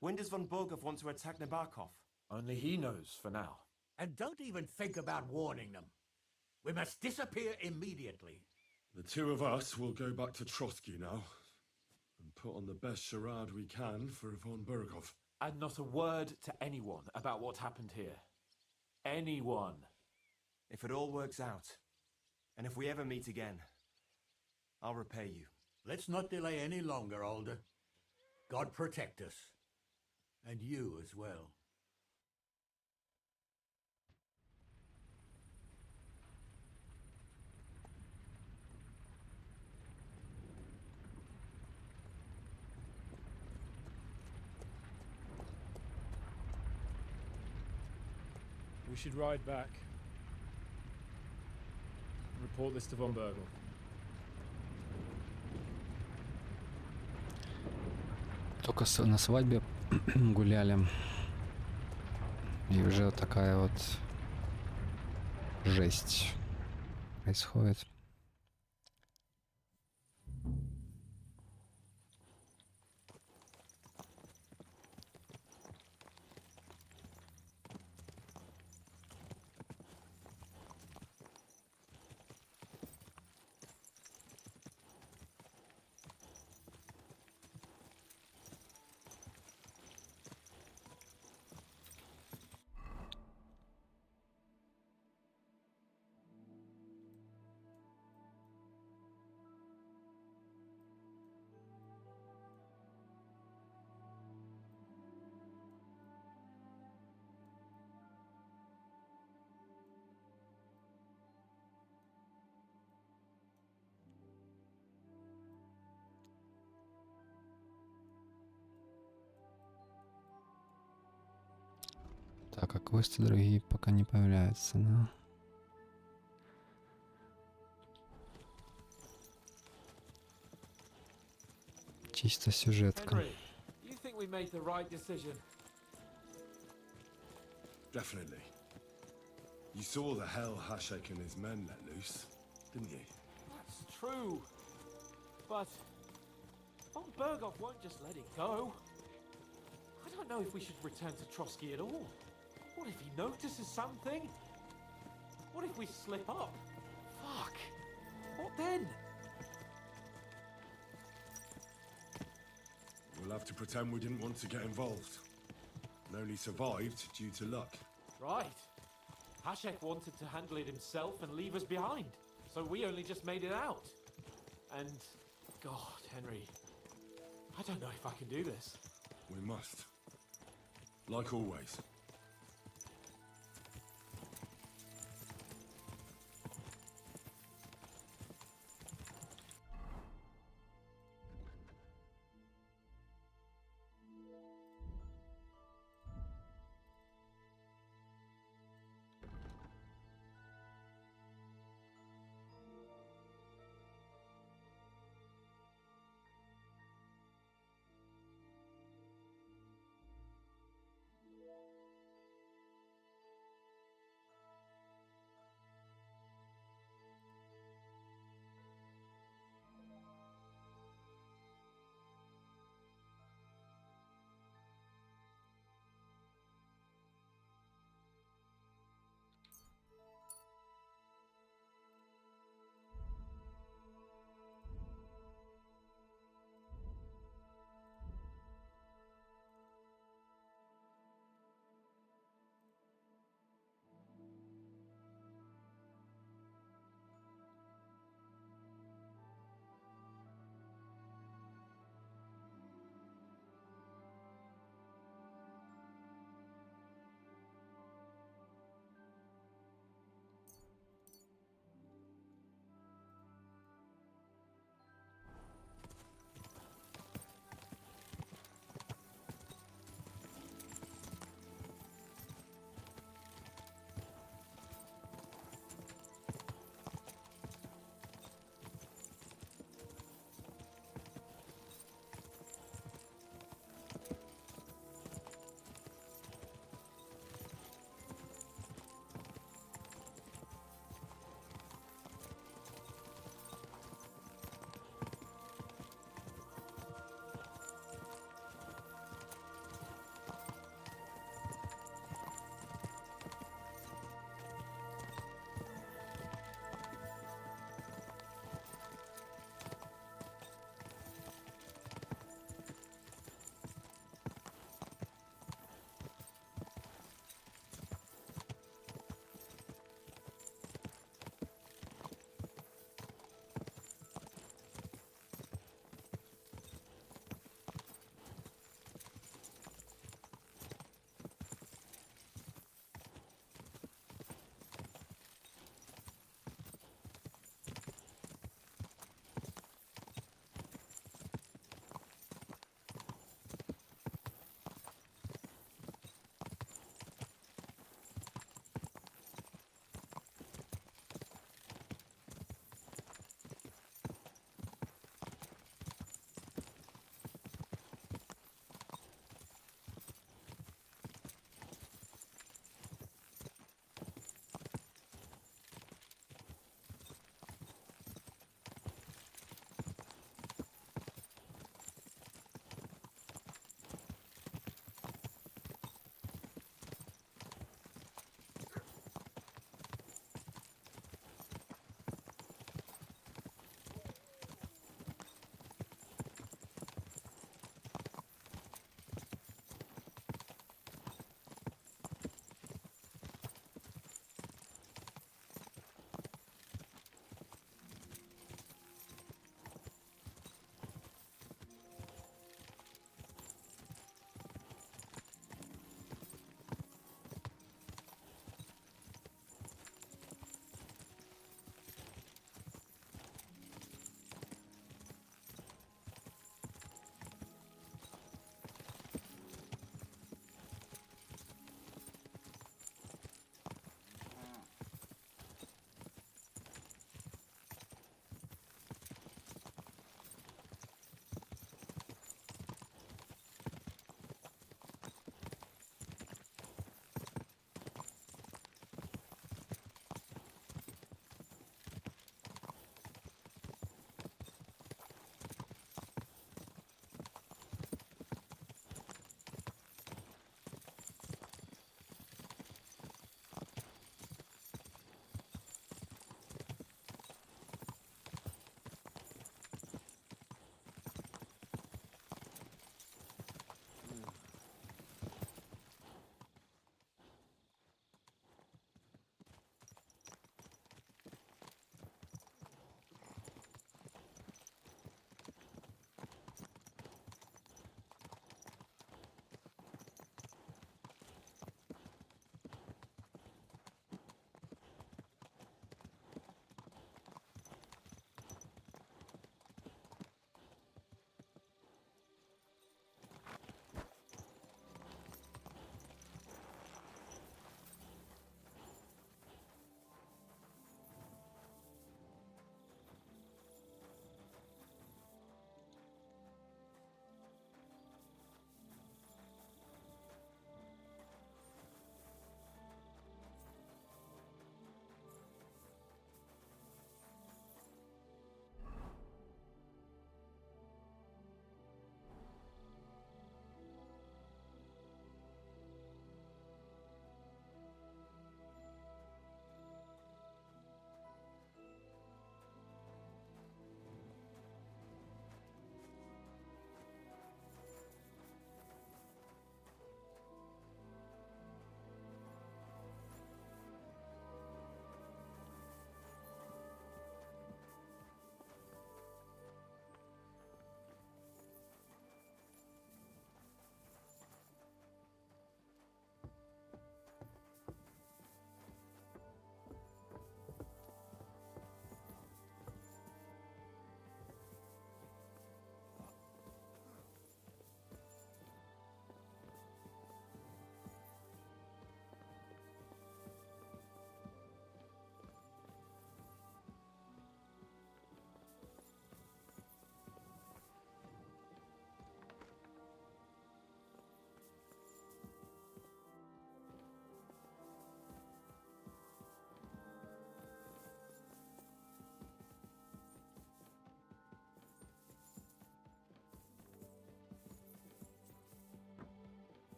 When does von Berghoff want to attack Nabokov? Only he knows for now. And don't even think about warning them. We must disappear immediately. The two of us will go back to Trotsky now and put on the best charade we can for von Berghoff. And not a word to anyone about what happened here. Anyone. If it all works out, and if we ever meet again, I'll repay you. Let's not delay any longer, Alder. God protect us. And you as well. should ride back. Report this to von Bergel. Только на свадьбе гуляли. И уже такая вот жесть происходит. Так, а квесты другие пока не появляются, да? Чисто сюжетка. Henry, you think we made the right decision? Definitely. You saw the hell Hashek and his men let loose, didn't you? That's true. But von Bergov won't just let it go. I don't know if we should return to Trotsky at all. What if he notices something? What if we slip up? Fuck. What then? We'll have to pretend we didn't want to get involved. And only survived due to luck. Right. Hashek wanted to handle it himself and leave us behind. So we only just made it out. And, God, Henry, I don't know if I can do this. We must. Like always.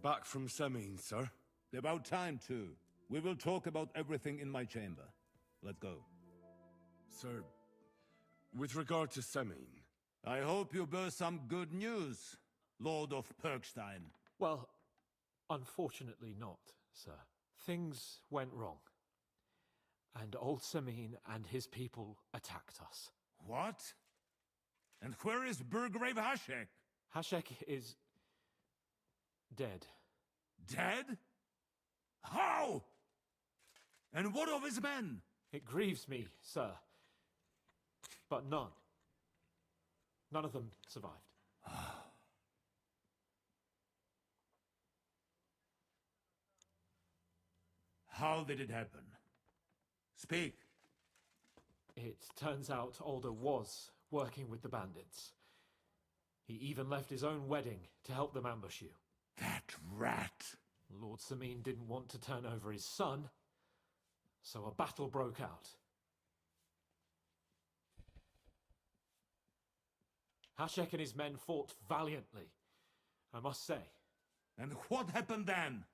back from Semin, sir. About time, too. We will talk about everything in my chamber. Let's go. Sir, with regard to Semin... I hope you bear some good news, Lord of Perkstein. Well, unfortunately not, sir. Things went wrong. And old Semin and his people attacked us. What? And where is Burgrave Hashek? Hashek is... dead. Dead? How? And what of his men? It grieves me, sir. But none. None of them survived. How did it happen? Speak. It turns out Alder was working with the bandits. He even left his own wedding to help them ambush you. That rat! Lord Semin didn't want to turn over his son, so a battle broke out. Hashek and his men fought valiantly, I must say. And what happened then?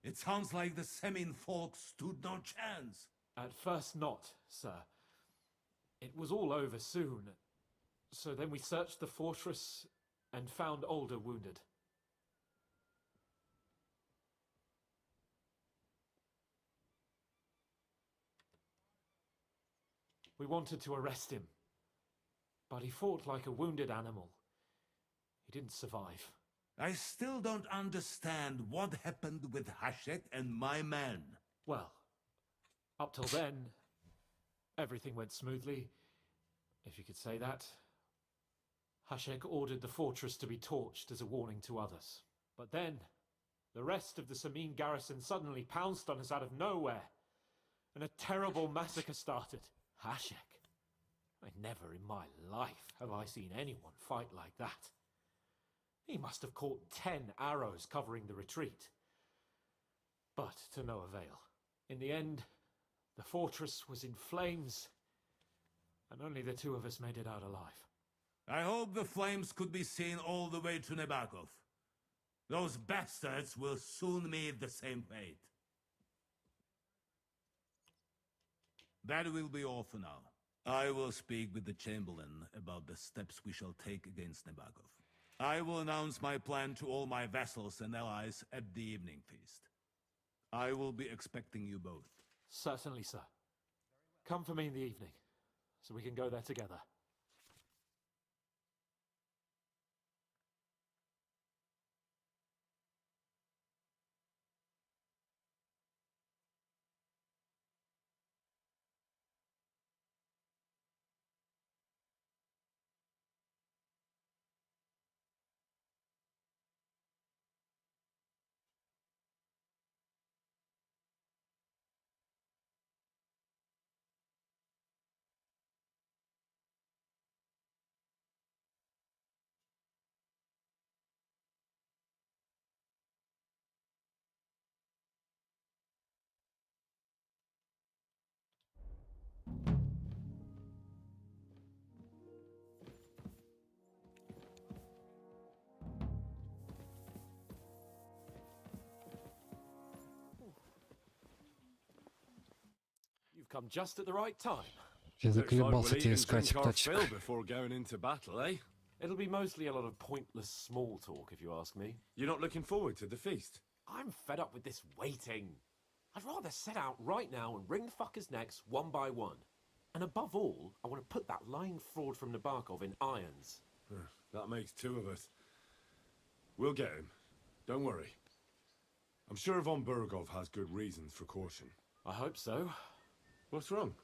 It sounds like the Semin folk stood no chance. At first not, sir. It was all over soon. So then we searched the fortress and found Alder wounded. We wanted to arrest him, but he fought like a wounded animal. He didn't survive. I still don't understand what happened with Hashek and my men. Well, up till then, everything went smoothly, if you could say that. Hashek ordered the fortress to be torched as a warning to others. But then, the rest of the Semin garrison suddenly pounced on us out of nowhere, and a terrible massacre started. Hashek? Never in my life have I seen anyone fight like that. He must have caught 10 arrows covering the retreat. But to no avail. In the end, the fortress was in flames, and only the two of us made it out alive. I hope the flames could be seen all the way to Nebakov. Those bastards will soon meet the same fate. That will be all for now. I will speak with the Chamberlain about the steps we shall take against Nebakov. I will announce my plan to all my vassals and allies at the evening feast. I will be expecting you both. Certainly, sir. Come for me in the evening, so we can go there together. You've come just at the right time. Я заколебался тебе искать, Drink our птачек. fill before going into battle, eh? It'll be mostly a lot of pointless small talk, if you ask me. You're not looking forward to the feast? I'm fed up with this waiting. I'd rather set out right now and wring the fuckers' necks one by one. And above all, I want to put that lying fraud from Nabokov in irons. That makes two of us. We'll get him. Don't worry. I'm sure Von Burgov has good reasons for caution. I hope so. What's wrong?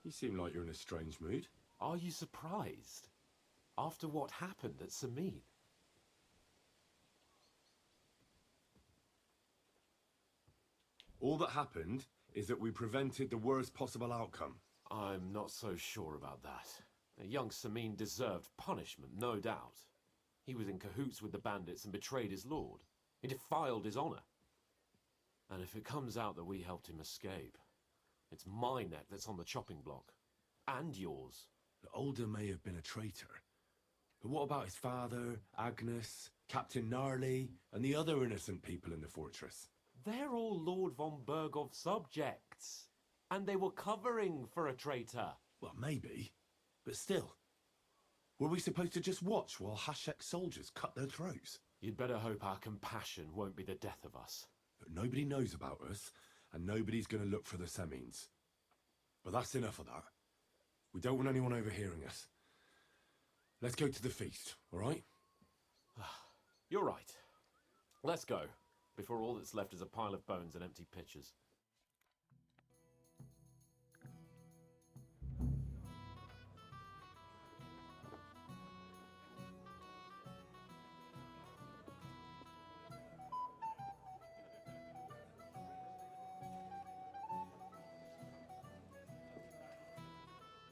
You seem like you're in a strange mood. Are you surprised? After what happened at Semin? All that happened is that we prevented the worst possible outcome. I'm not so sure about that. A young Semin deserved punishment, no doubt. He was in cahoots with the bandits and betrayed his lord. He defiled his honor. And if it comes out that we helped him escape, it's my neck that's on the chopping block. And yours. The Older may have been a traitor. But what about his father, Agnes, Captain Gnarly, and the other innocent people in the fortress. They're all Lord von Bergov's subjects. And they were covering for a traitor. Well, maybe. But still. Were we supposed to just watch while Hashek's soldiers cut their throats? You'd better hope our compassion won't be the death of us. But nobody knows about us, and nobody's going to look for the Semines. But that's enough of that. We don't want anyone overhearing us. Let's go to the feast, all right? You're right. Let's go, before all that's left is a pile of bones and empty pitchers.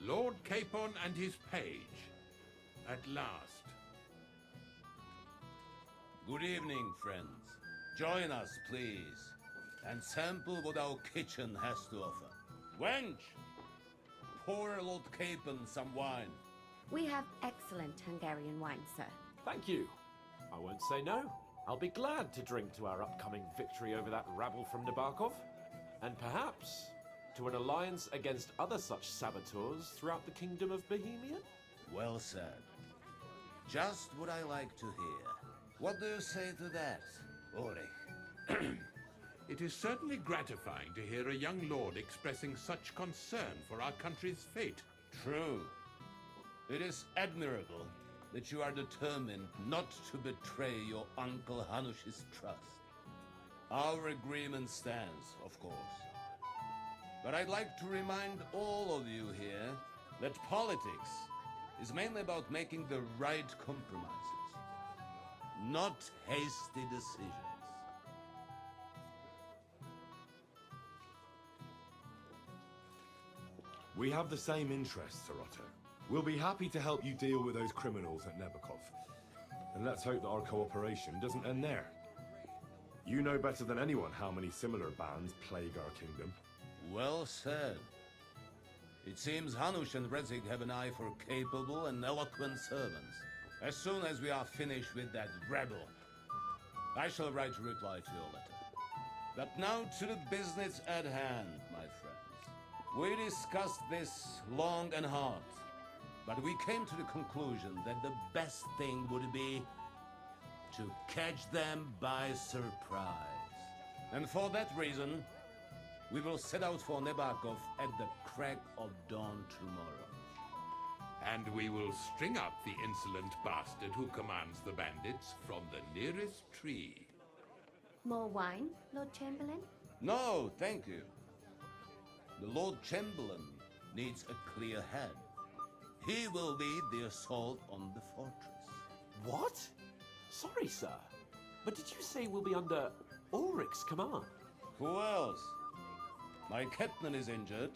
Lord Capon and his page. At last. Good evening, friends. Join us, please, and sample what our kitchen has to offer. Wench, pour Lord Capon some wine. We have excellent Hungarian wine, sir. Thank you. I won't say no. I'll be glad to drink to our upcoming victory over that rabble from Nabokov. And perhaps to an alliance against other such saboteurs throughout the kingdom of Bohemia? Well said. Just what I like to hear. What do you say to that, Ulrich? It is certainly gratifying to hear a young lord expressing such concern for our country's fate. True. It is admirable that you are determined not to betray your Uncle Hanush's trust. Our agreement stands, of course. But I'd like to remind all of you here that politics is mainly about making the right compromises, not hasty decisions. We have the same interests, Sir Otto. We'll be happy to help you deal with those criminals at Nebokov. And let's hope that our cooperation doesn't end there. You know better than anyone how many similar bands plague our kingdom. Well said. It seems Hanush and Redzik have an eye for capable and eloquent servants. As soon as we are finished with that rebel, I shall write a reply to your letter. But now to the business at hand, my friends. We discussed this long and hard, but we came to the conclusion that the best thing would be to catch them by surprise. And for that reason, we will set out for Nebakov at the crack of dawn tomorrow. And we will string up the insolent bastard who commands the bandits from the nearest tree. More wine, Lord Chamberlain? No, thank you. The Lord Chamberlain needs a clear head. He will lead the assault on the fortress. What? Sorry, sir. But did you say we'll be under Ulrich's command? Who else? My captain is injured,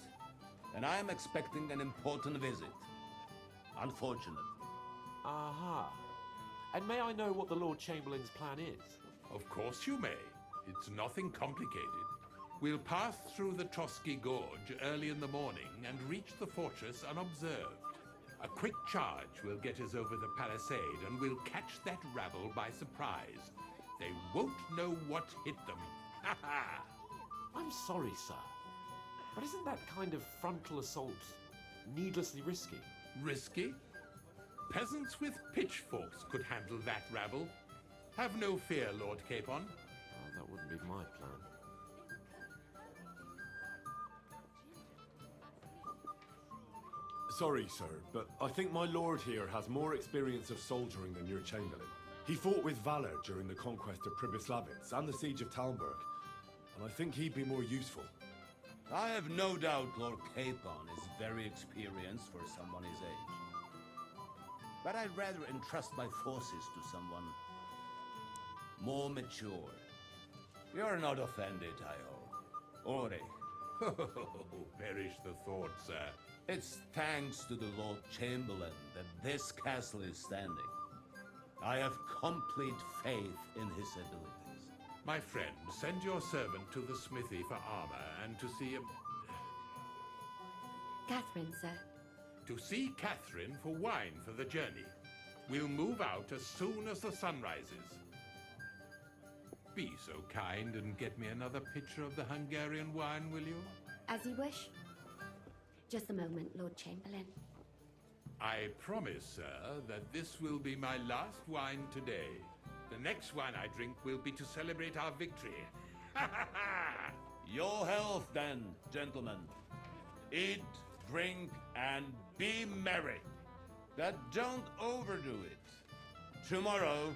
and I am expecting an important visit. Unfortunately. Aha. And may I know what the Lord Chamberlain's plan is? Of course you may. It's nothing complicated. We'll pass through the Trotsky Gorge early in the morning and reach the fortress unobserved. A quick charge will get us over the palisade, and we'll catch that rabble by surprise. They won't know what hit them. Ha ha! I'm sorry, sir. But isn't that kind of frontal assault needlessly risky? Risky? Peasants with pitchforks could handle that rabble. Have no fear, Lord Capon. Oh, that wouldn't be my plan. Sorry, sir, but I think my lord here has more experience of soldiering than your chamberlain. He fought with valor during the conquest of Pribyslavitz and the siege of Talmberg, and I think he'd be more useful. I have no doubt Lord Capon is very experienced for someone his age. But I'd rather entrust my forces to someone more mature. You're not offended, I hope. Ulrich. Perish the thought, sir. It's thanks to the Lord Chamberlain that this castle is standing. I have complete faith in his abilities. My friend, send your servant to the smithy for armor and to see him. Catherine, sir. To see Catherine for wine for the journey. We'll move out as soon as the sun rises. Be so kind and get me another pitcher of the Hungarian wine, will you? As you wish. Just a moment, Lord Chamberlain. I promise, sir, that this will be my last wine today. The next wine I drink will be to celebrate our victory. Your health, then, gentlemen. Eat, drink, and be merry. But don't overdo it. Tomorrow,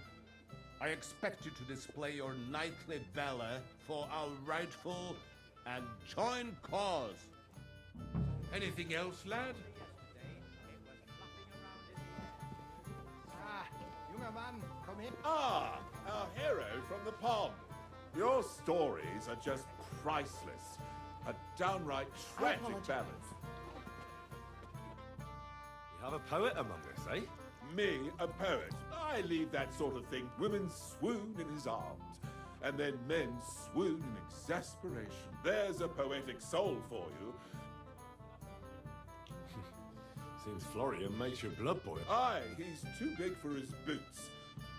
I expect you to display your knightly valor for our rightful and joint cause. Anything else, lad? Younger man, come in. Ah, our hero from the pond. Your stories are just priceless. A downright tragic ballad. We have a poet among us, eh? Me, a poet. I leave that sort of thing. Women swoon in his arms, and then men swoon in exasperation. There's a poetic soul for you. Seems Florian makes your blood boil. Aye, he's too big for his boots.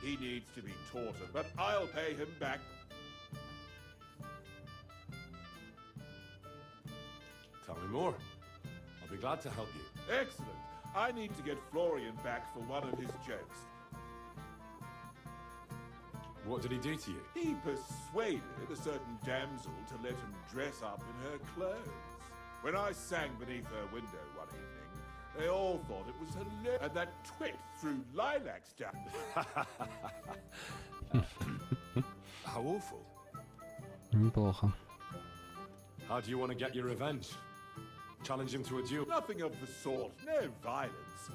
He needs to be taught, but I'll pay him back. Tell me more. I'll be glad to help you. Excellent. I need to get Florian back for one of his jokes. What did he do to you? He persuaded a certain damsel to let him dress up in her clothes. When I sang beneath her window one evening, they all thought it was hilarious. And that twit threw lilacs down. How awful. Неплохо. How do you want to get your revenge? Challenge him to a duel? Nothing of the sort. No violence.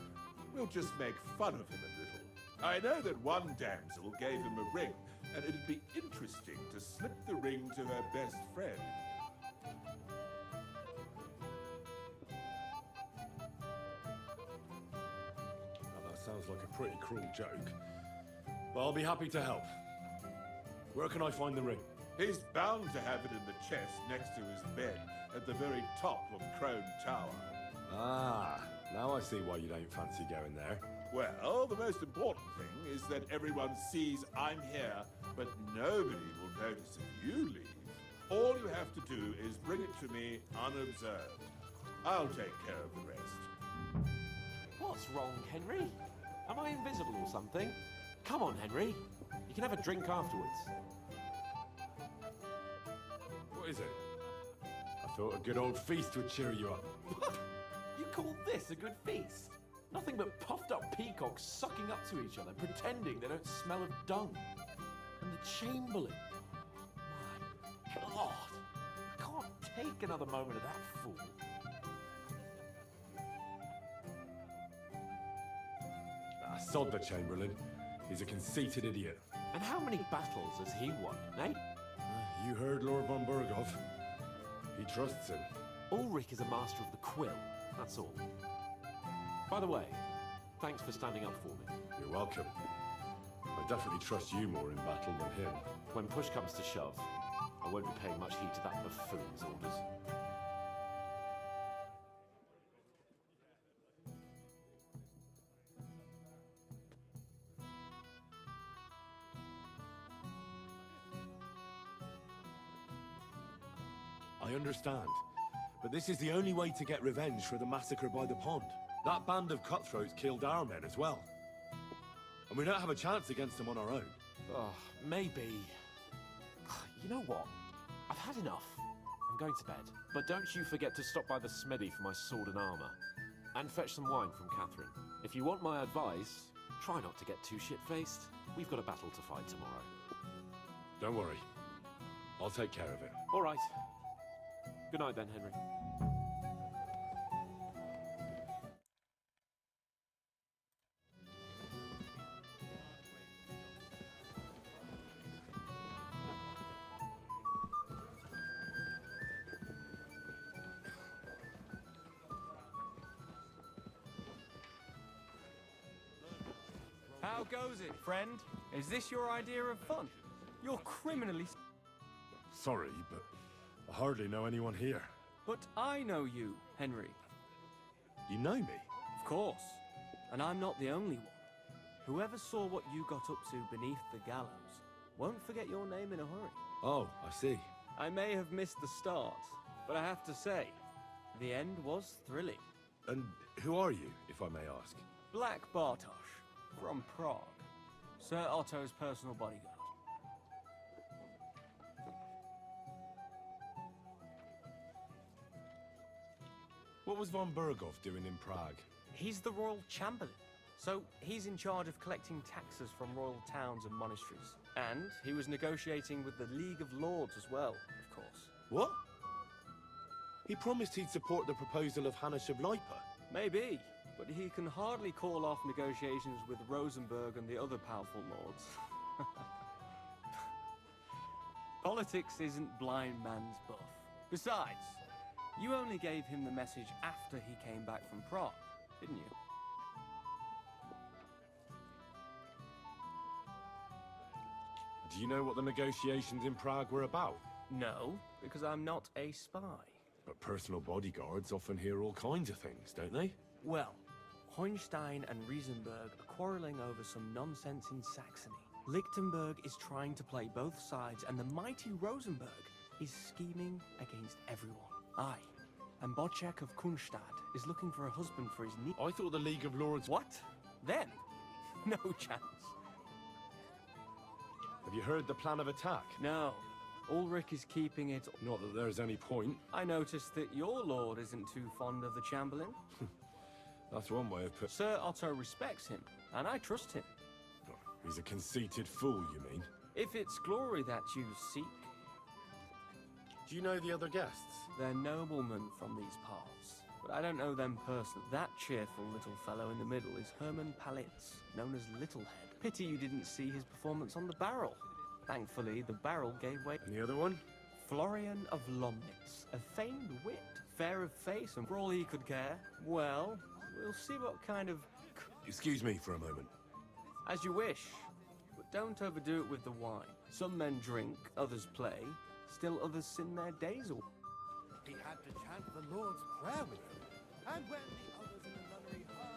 We'll just make fun of him a little. I know that one damsel gave him a ring, and it'd be interesting to slip the ring to her best friend. Well, that sounds like a pretty cruel joke. Well, I'll be happy to help. Where can I find the ring? He's bound to have it in the chest next to his bed at the very top of Crone Tower. Ah, now I see why you don't fancy going there. Well, the most important thing is that everyone sees I'm here, but nobody will notice if you leave. All you have to do is bring it to me unobserved. I'll take care of the rest. What's wrong, Henry? Am I invisible or something? Come on, Henry. You can have a drink afterwards. What is it? I thought a good old feast would cheer you up. What? You call this a good feast? Nothing but puffed up peacocks sucking up to each other, pretending they don't smell of dung. And the Chamberlain. My God. I can't take another moment of that fool. Ah, sod the Chamberlain. He's a conceited idiot. And how many battles has he won, eh? You heard Lord von Burgov. He trusts him. Ulrich is a master of the quill, that's all. By the way, thanks for standing up for me. You're welcome. I definitely trust you more in battle than him. When push comes to shove, I won't be paying much heed to that buffoon's orders. I understand. But this is the only way to get revenge for the massacre by the pond. That band of cutthroats killed our men as well. And we don't have a chance against them on our own. Oh, maybe. You know what? I've had enough. I'm going to bed. But don't you forget to stop by the smithy for my sword and armor. And fetch some wine from Catherine. If you want my advice, try not to get too shit-faced. We've got a battle to fight tomorrow. Don't worry. I'll take care of it. All right. Good night then, Henry. How goes it, friend? Is this your idea of fun? You're criminally... Sorry, but I hardly know anyone here. But I know you, Henry. You know me? Of course. And I'm not the only one. Whoever saw what you got up to beneath the gallows won't forget your name in a hurry. Oh, I see. I may have missed the start, but I have to say, the end was thrilling. And who are you, if I may ask? Black Bartosz, from Prague. Sir Otto's personal bodyguard. What was von Burgov doing in Prague? He's the royal chamberlain, so he's in charge of collecting taxes from royal towns and monasteries. And he was negotiating with the League of Lords as well, of course. What? He promised he'd support the proposal of Hanna Shableipa. Maybe, but he can hardly call off negotiations with Rosenberg and the other powerful lords. Politics isn't blind man's buff. Besides, you only gave him the message after he came back from Prague, didn't you? Do you know what the negotiations in Prague were about? No, because I'm not a spy. But personal bodyguards often hear all kinds of things, don't they? Well, Hohenstein and Riesenberg are quarreling over some nonsense in Saxony. Lichtenberg is trying to play both sides, and the mighty Rosenberg is scheming against everyone. Aye, and Bocek of Kunstadt is looking for a husband for his niece. I thought the League of Lords... What? Then? No chance. Have you heard the plan of attack? No. Ulrich is keeping it... Not that there's any point. I noticed that your lord isn't too fond of the Chamberlain. That's one way of putting... Sir Otto respects him, and I trust him. He's a conceited fool, you mean? If it's glory that you seek... Do you know the other guests? They're noblemen from these parts, but I don't know them personally. That cheerful little fellow in the middle is Hermann Palitz, known as Littlehead. Pity you didn't see his performance on the barrel. Thankfully, the barrel gave way. And the other one? Florian of Lomnitz, a famed wit, fair of face, and for all he could care, well, we'll see what kind of... Excuse me for a moment. As you wish, but don't overdo it with the wine. Some men drink, others play, still others sin their days away. He had to chant the Lord's Prayer with him, and when the others in the nunnery heard...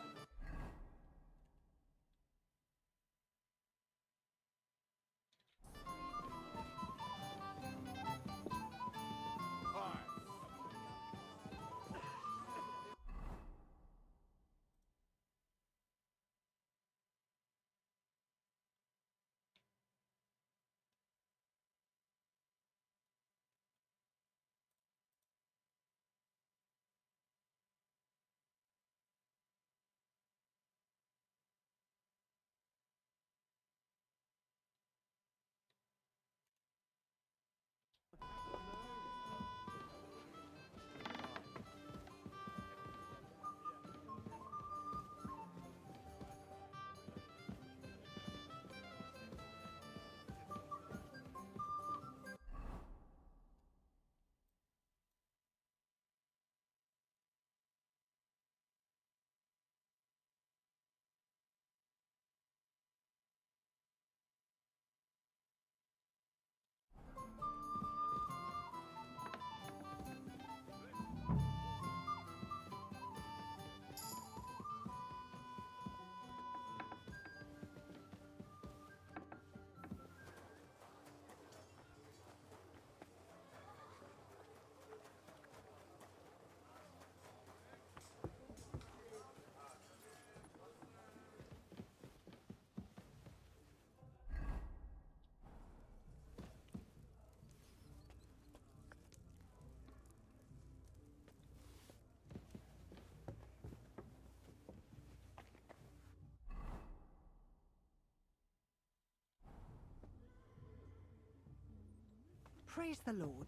Praise the Lord.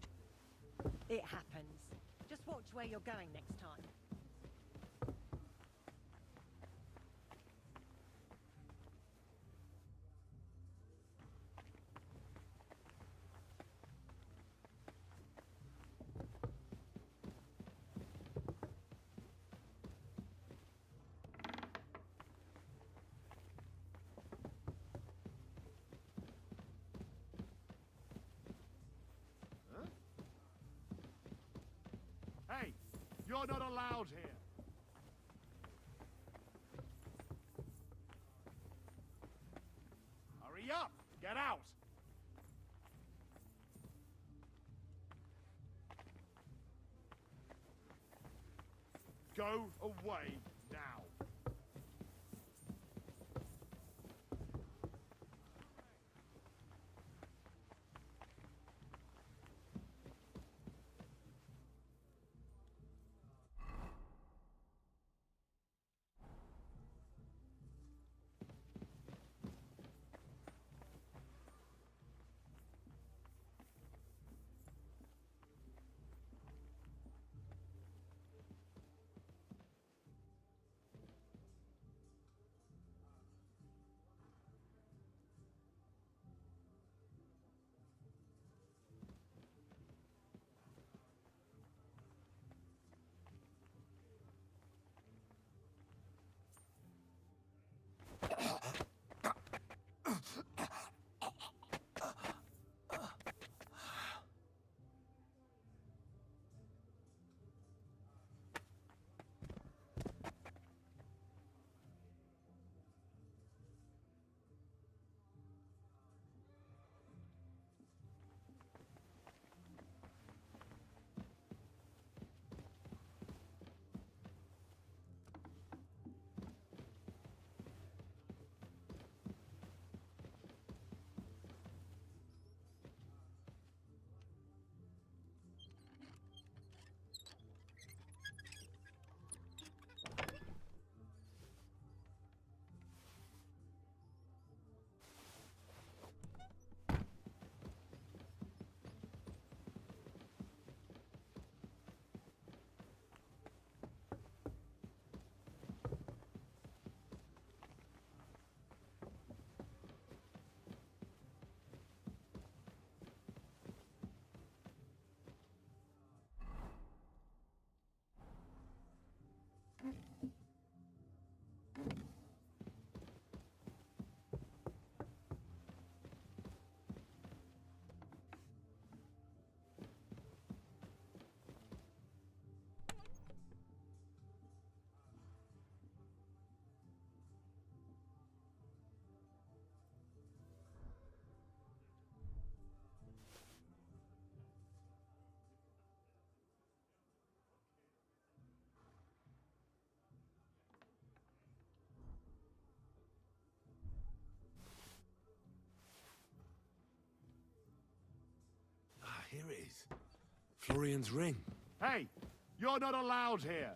It happens. Just watch where you're going next time. Hey, you're not allowed here. Hurry up! Get out! Go away now. Here it is. Florian's ring. Hey, you're not allowed here.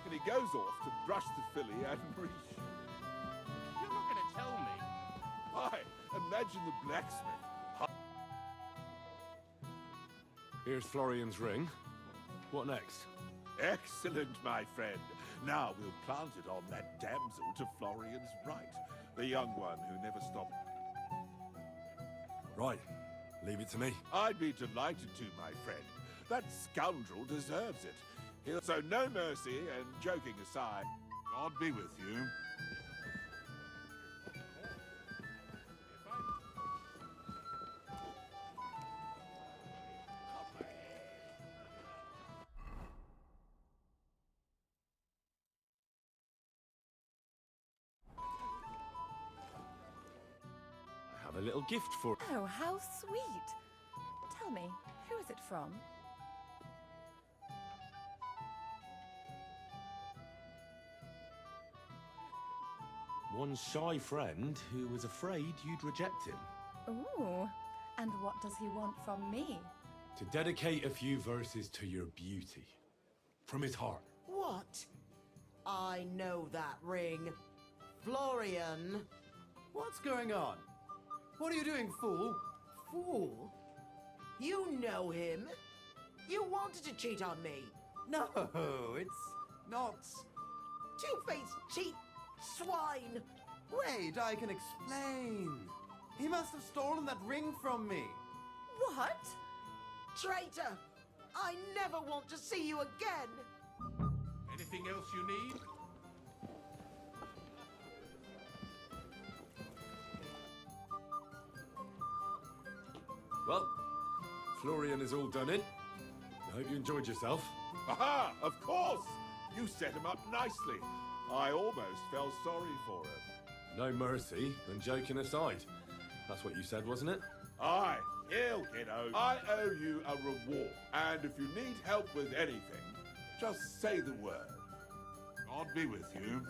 And he goes off to brush the filly and reach. You're not going to tell me. Why, imagine the blacksmith. Here's Florian's ring. What next? Excellent, my friend. Now we'll plant it on that damsel to Florian's right. The young one who never stopped. Right. Leave it to me. I'd be delighted to, my friend. That scoundrel deserves it. So no mercy, and joking aside, God be with you. I have a little gift for... Oh, how sweet. Tell me, who is it from? One shy friend who was afraid you'd reject him. Ooh, and what does he want from me? To dedicate a few verses to your beauty. From his heart. What? I know that ring. Florian. What's going on? What are you doing, fool? Fool? You know him. You wanted to cheat on me. No, it's not. Two-faced cheat swine. Wait, I can explain. He must have stolen that ring from me. What? Traitor! I never want to see you again! Anything else you need? Well, Florian is all done in. I hope you enjoyed yourself. Aha! Of course! You set him up nicely. I almost felt sorry for him. No mercy, and joking aside. That's what you said, wasn't it? Aye, he'll get out. I owe you a reward. And if you need help with anything, just say the word. God be with you.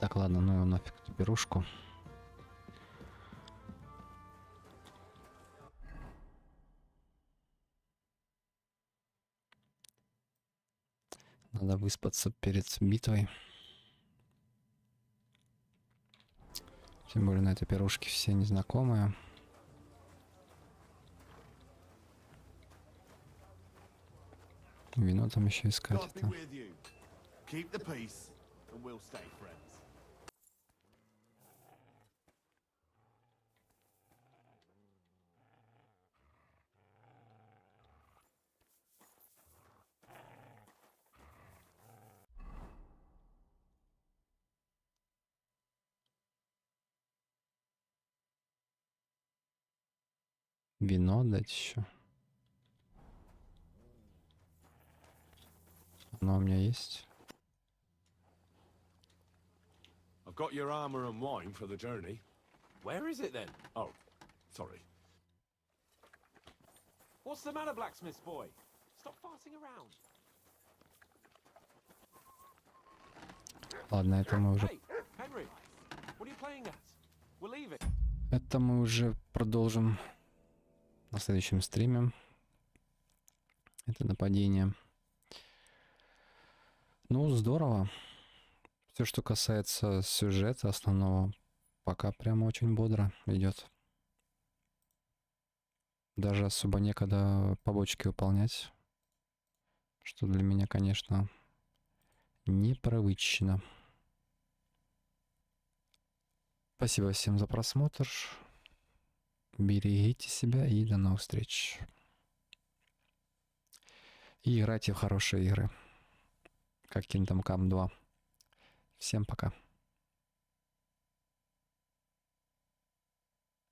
Так, ладно, ну нафиг эту пирушку. Надо выспаться перед битвой. Тем более на этой пирушке все незнакомые. Вино там еще искать. Это. Вино дать еще. Оно у меня есть. I've got your armor and wine for the journey. Where is it then? Oh, sorry. What's the matter, blacksmith's boy? Stop farting around. Ладно, это мы уже... Hey, Henry, what are you playing at? We'll leave it. Это мы уже продолжим на следующем стриме. это нападение. Ну, здорово. Все, что касается сюжета основного, пока прямо очень бодро идет. Даже особо некогда побочки выполнять, что для меня, конечно, непривычно. Спасибо всем за просмотр. Берегите себя и до новых встреч. И играйте в хорошие игры, как Kingdom Come 2. Всем пока.